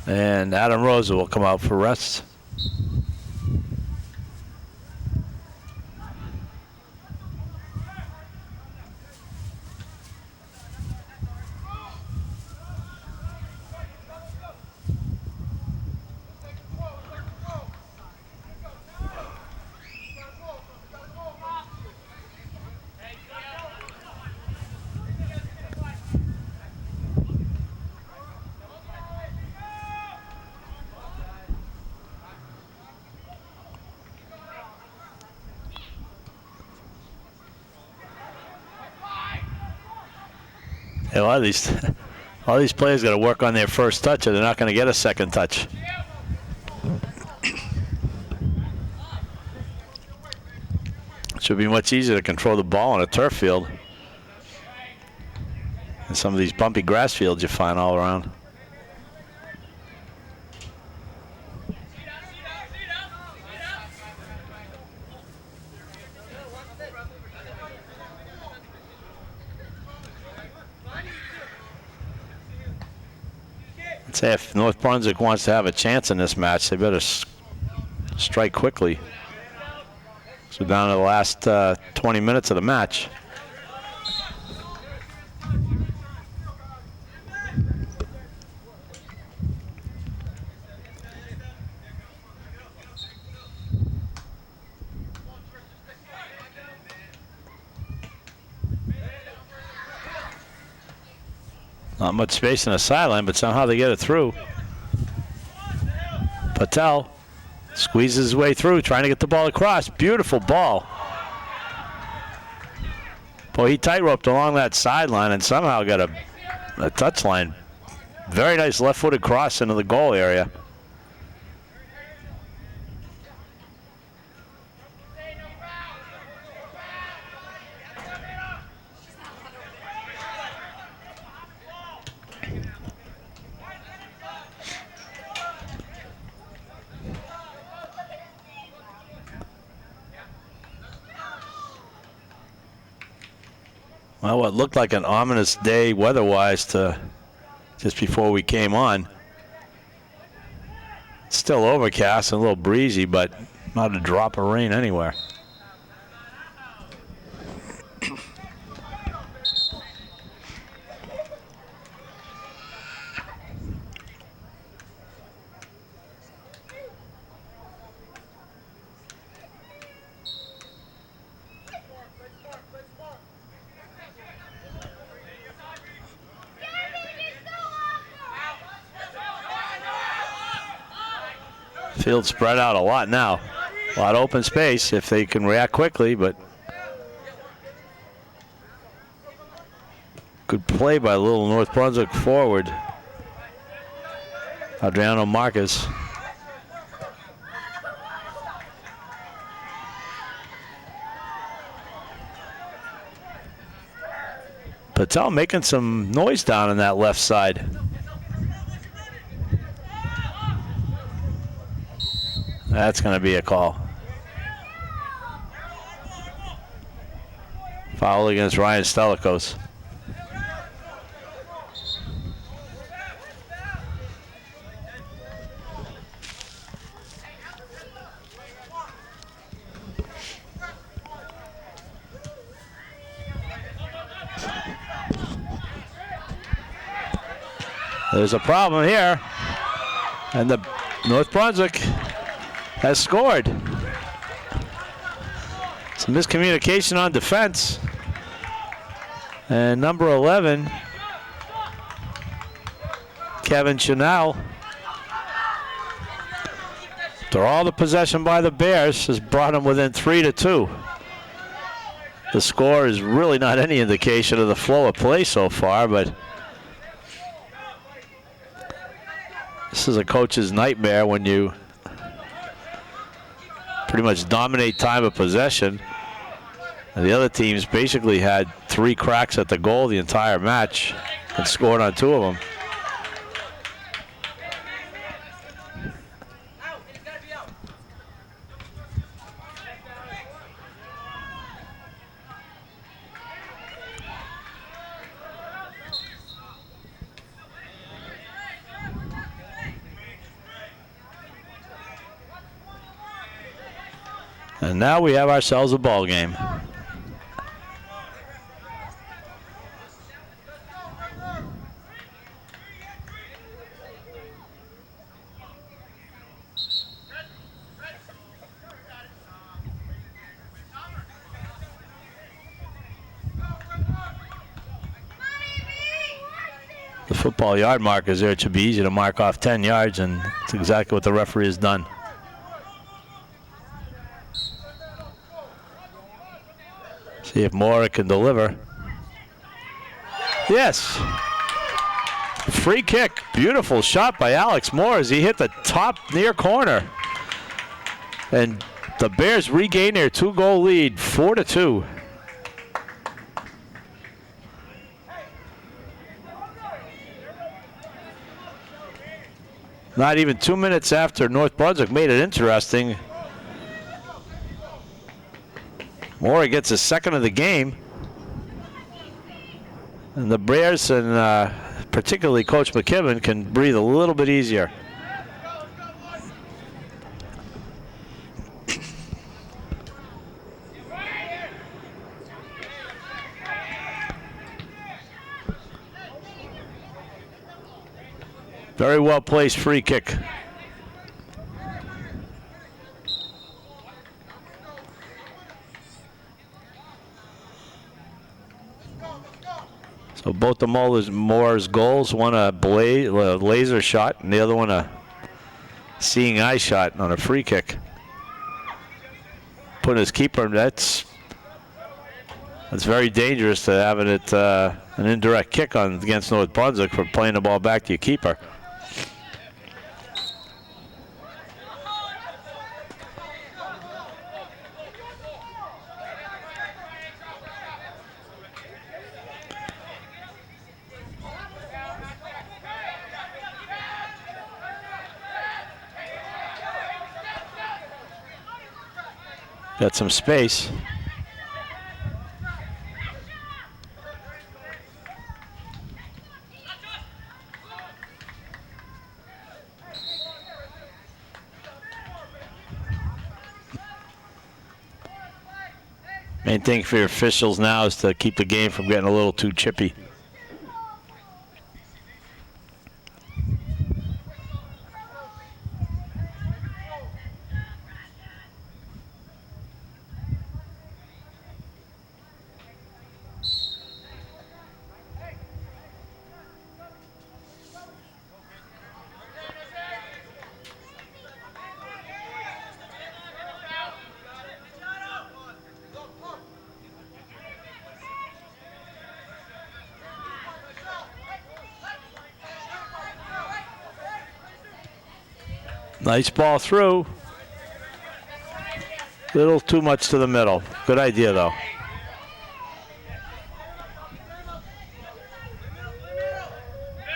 and Adam Rosa will come out for rest. A lot of these players got to work on their first touch, or they're not going to get a second touch. It should be much easier to control the ball on a turf field than some of these bumpy grass fields you find all around. Say if North Brunswick wants to have a chance in this match, they better strike quickly. So down to the last 20 minutes of the match. Not much space in the sideline, but somehow they get it through. Patel squeezes his way through, trying to get the ball across. Beautiful ball. Boy, he tight-roped along that sideline and somehow got a touch line. Very nice left-footed cross into the goal area. Well, what looked like an ominous day weather-wise to just before we came on. It's still overcast and a little breezy, but not a drop of rain anywhere. Field spread out a lot now. A lot of open space if they can react quickly, but good play by little North Brunswick forward, Adriano Marcus. Patel making some noise down on that left side. That's going to be a call. Foul against Ryan Stelikos. There's a problem here, and the North Brunswick has scored. Some miscommunication on defense. And number 11, Kevin Chanel. They're all the possession by the Bears has brought them within 3-2. The score is really not any indication of the flow of play so far, but this is a coach's nightmare when you pretty much dominate time of possession. And the other teams basically had 3 cracks at the goal the entire match and scored on 2 of them. And now we have ourselves a ball game. The football yard markers there. It should be easy to mark off 10 yards, and it's exactly what the referee has done. See if Mora can deliver. Yes. Free kick. Beautiful shot by Alex Moore as he hit the top near corner. And the Bears regain their 2-goal lead, 4-2. Not even 2 minutes after North Brunswick made it interesting, Maury gets his second of the game. And the Bears and particularly Coach McKibben can breathe a little bit easier. Very well placed free kick. So both the Moore's goals, one a laser shot and the other one a seeing eye shot on a free kick. Putting his keeper, that's very dangerous to having it an indirect kick on against North Brunswick for playing the ball back to your keeper. Got some space. Main thing for your officials now is to keep the game from getting a little too chippy. Nice ball through. Little too much to the middle. Good idea, though.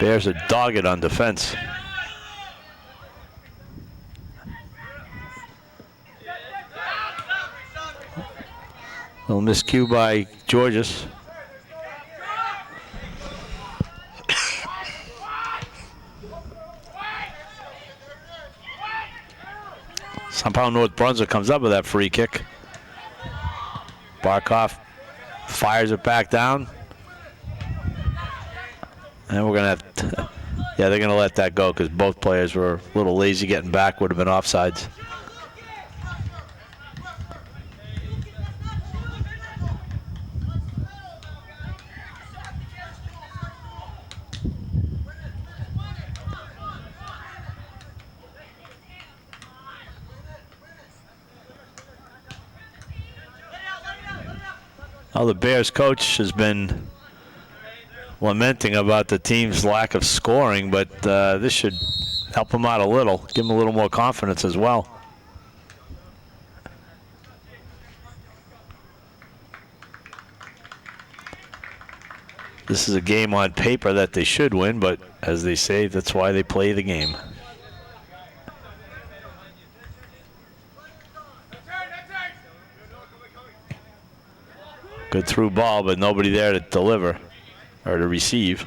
Bears are dogged on defense. Little miscue by Georges. Somehow North Brunswick comes up with that free kick. Barkov fires it back down. And we're going to have to, yeah, they're going to let that go because both players were a little lazy getting back, would have been offsides. Well, the Bears coach has been lamenting about the team's lack of scoring, but this should help him out a little, give him a little more confidence as well. This is a game on paper that they should win, but as they say, that's why they play the game. Good through ball, but nobody there to deliver or to receive.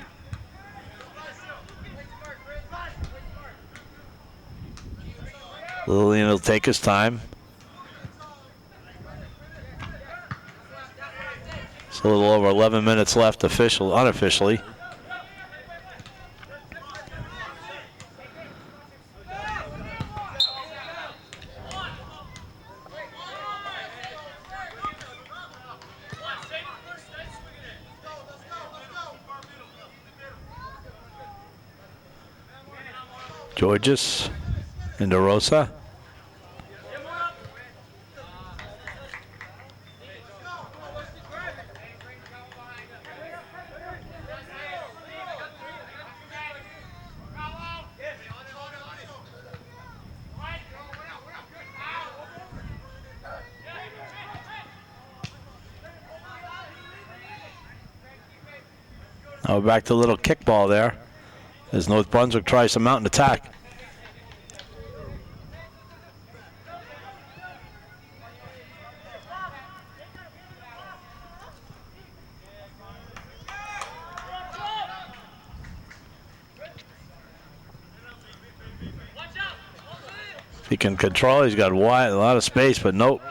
Lillian will take his time. It's a little over 11 minutes left unofficially. Georges into Rosa. Now we're back to a little kickball there as North Brunswick tries to mount an attack. He can control, he's got wide, a lot of space, but nope.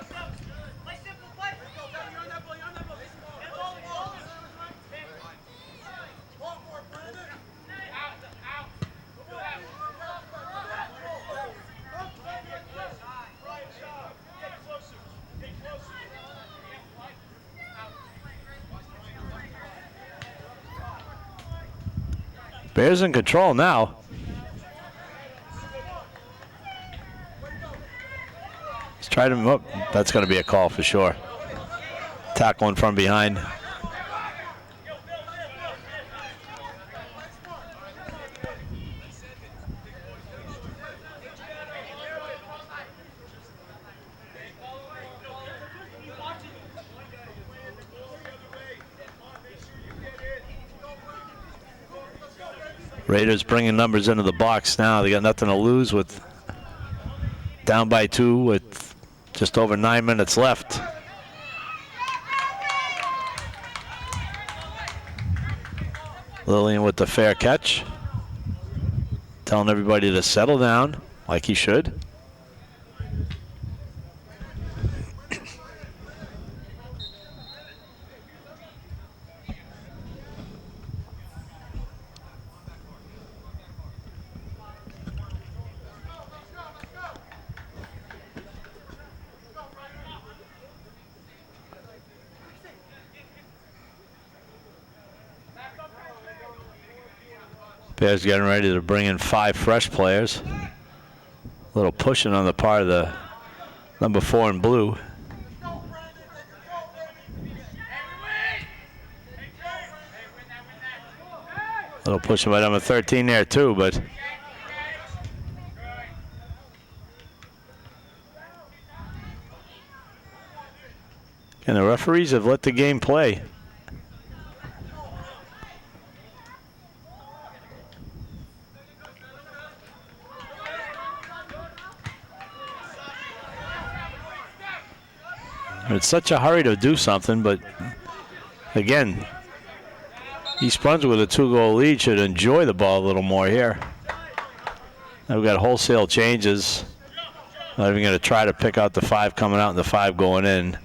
Bears in control now. He's tried him up. That's going to be a call for sure. Tackling from behind. Raiders bringing numbers into the box now. They got nothing to lose with down by 2 with just over 9 minutes left. Lillian with the fair catch. Telling everybody to settle down like he should. Bears getting ready to bring in 5 fresh players. A little pushing on the part of the number 4 in blue. A little pushing by number 13 there too, but and the referees have let the game play. It's such a hurry to do something, but again, East Brunswick with a 2-goal lead should enjoy the ball a little more here. Now we've got wholesale changes. Not even going to try to pick out the 5 coming out and the 5 going in.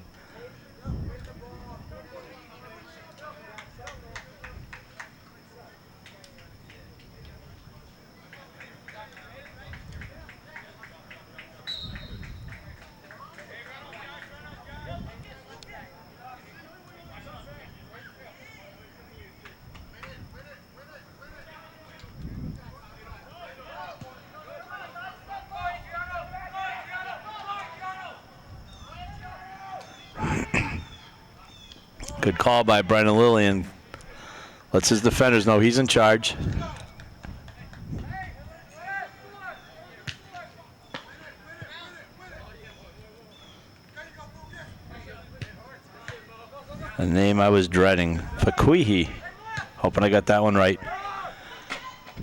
Good call by Brendan Lillian. Lets his defenders know he's in charge. A name I was dreading, Fakuihi. Hoping I got that one right.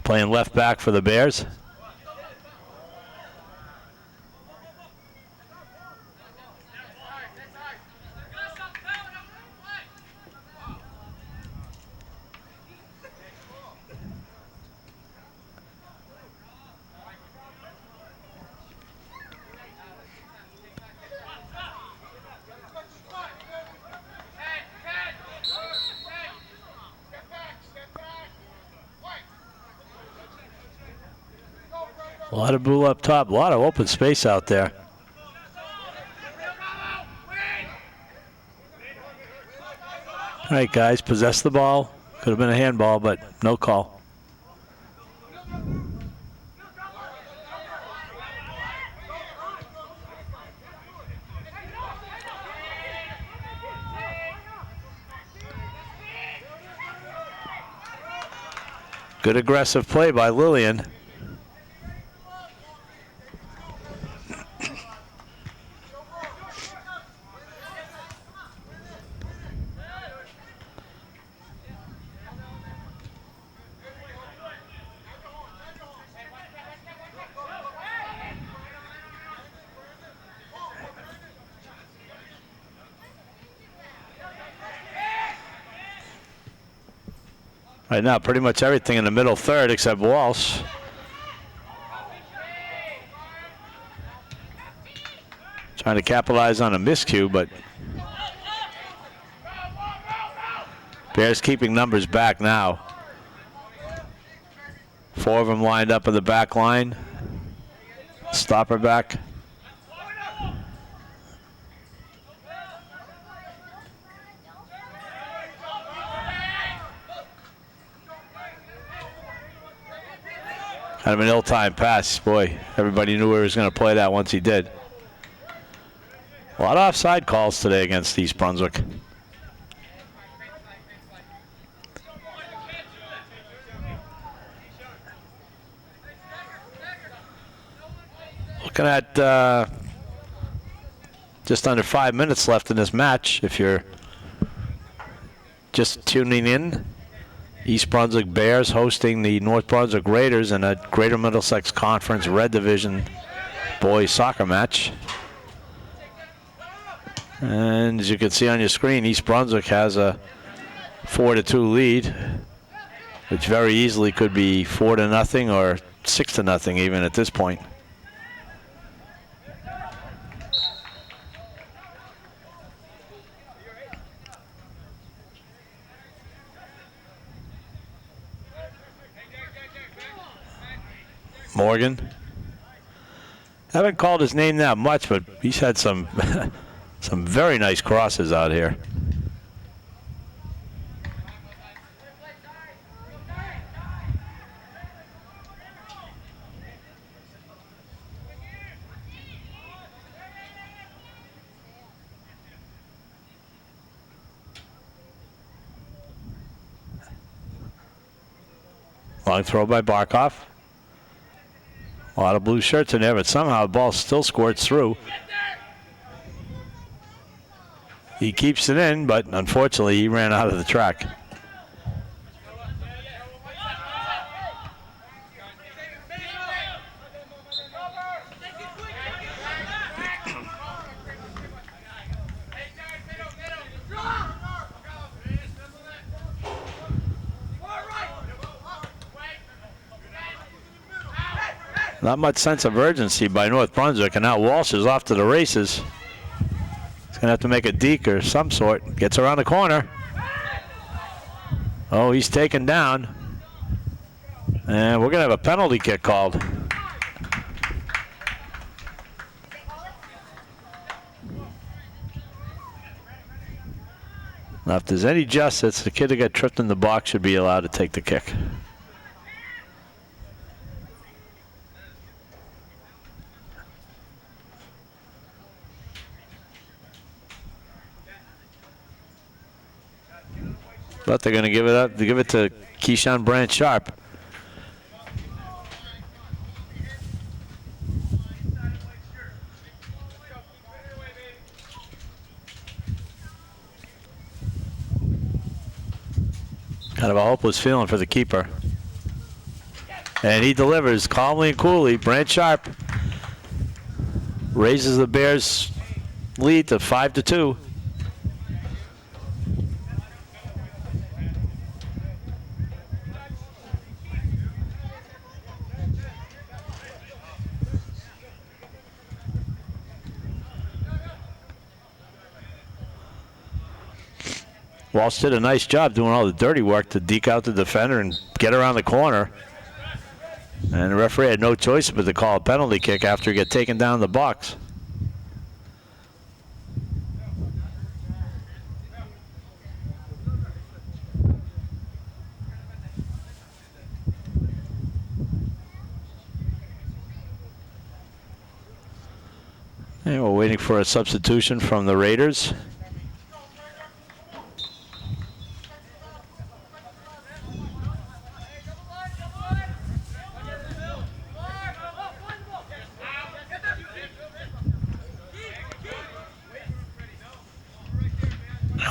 Playing left back for the Bears. A lot of blue up top, a lot of open space out there. All right, guys, possess the ball. Could have been a handball, but no call. Good aggressive play by Lillian. Right now, pretty much everything in the middle third except Walsh. Trying to capitalize on a miscue, but Bears keeping numbers back now. 4 of them lined up in the back line. Stopper back. Kind of an ill-timed pass. Boy, everybody knew he was going to play that once he did. A lot of offside calls today against East Brunswick. Looking at just under 5 minutes left in this match. If you're just tuning in, East Brunswick Bears hosting the North Brunswick Raiders in a Greater Middlesex Conference Red Division boys soccer match. And as you can see on your screen, East Brunswick has a 4-2 lead, which very easily could be 4-0 or 6-0 even at this point. Morgan. Haven't called his name that much, but he's had some some very nice crosses out here. Long throw by Barkov. A lot of blue shirts in there, but somehow the ball still squirts through. He keeps it in, but unfortunately he ran out of the track. Not much sense of urgency by North Brunswick, and now Walsh is off to the races. He's going to have to make a deke or some sort. Gets around the corner. Oh, he's taken down. And we're going to have a penalty kick called. Now, if there's any justice, the kid that got tripped in the box should be allowed to take the kick. But they're going to give it up. They give it to Keyshawn Brandt Sharp. Kind of a hopeless feeling for the keeper. And he delivers calmly and coolly. Brandt Sharp raises the Bears' lead to 5-2. Walsh did a nice job doing all the dirty work to deke out the defender and get around the corner. And the referee had no choice but to call a penalty kick after he got taken down in the box. And we're waiting for a substitution from the Raiders.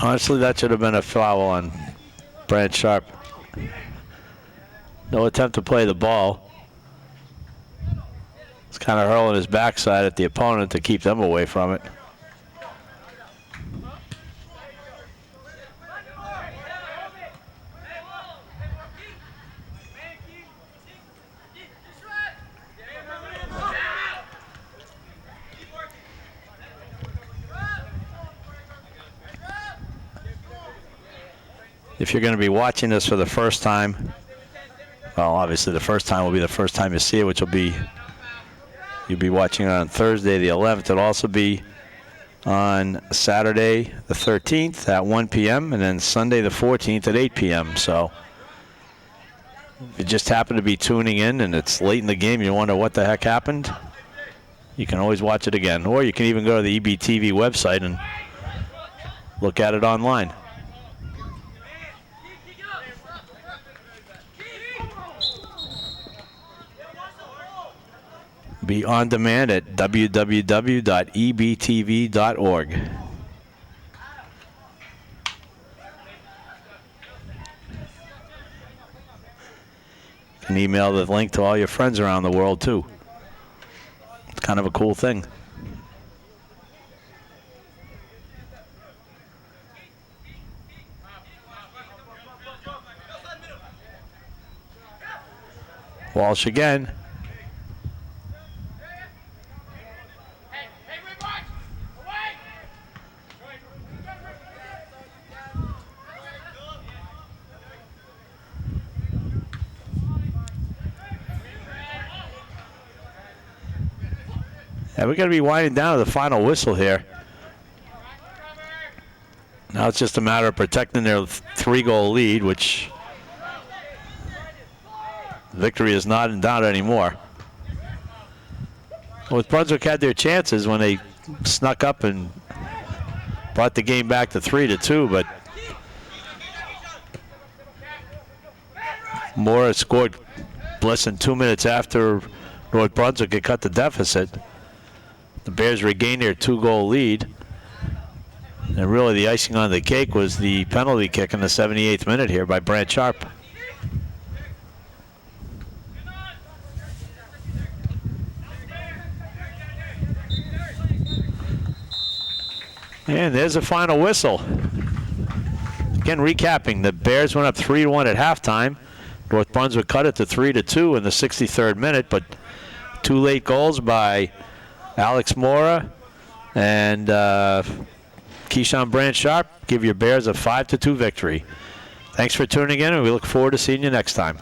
Honestly, that should have been a foul on Brandt Sharp. No attempt to play the ball. It's kind of hurling his backside at the opponent to keep them away from it. If you're going to be watching this for the first time, well, obviously the first time will be the first time you see it, which will be, you'll be watching it on Thursday the 11th. It'll also be on Saturday the 13th at 1 p.m. and then Sunday the 14th at 8 p.m. So if you just happen to be tuning in and it's late in the game, you wonder what the heck happened, you can always watch it again. Or you can even go to the EBTV website and look at it online. Be on demand at www.ebtv.org. You can email the link to all your friends around the world too. It's kind of a cool thing. Walsh again. And we're going to be winding down to the final whistle here. Now it's just a matter of protecting their 3-goal lead, which victory is not in doubt anymore. Well, Brunswick had their chances when they snuck up and brought the game back to 3-2, but Morris scored less than 2 minutes after North Brunswick had cut the deficit. The Bears regained their 2-goal lead. And really the icing on the cake was the penalty kick in the 78th minute here by Brant Sharp. And there's the final whistle. Again, recapping, the Bears went up 3-1 at halftime. North Brunswick cut it to 3-2 in the 63rd minute, but 2 late goals by Alex Mora and Keyshawn Brant Sharp give your Bears a 5-2 victory. Thanks for tuning in, and we look forward to seeing you next time.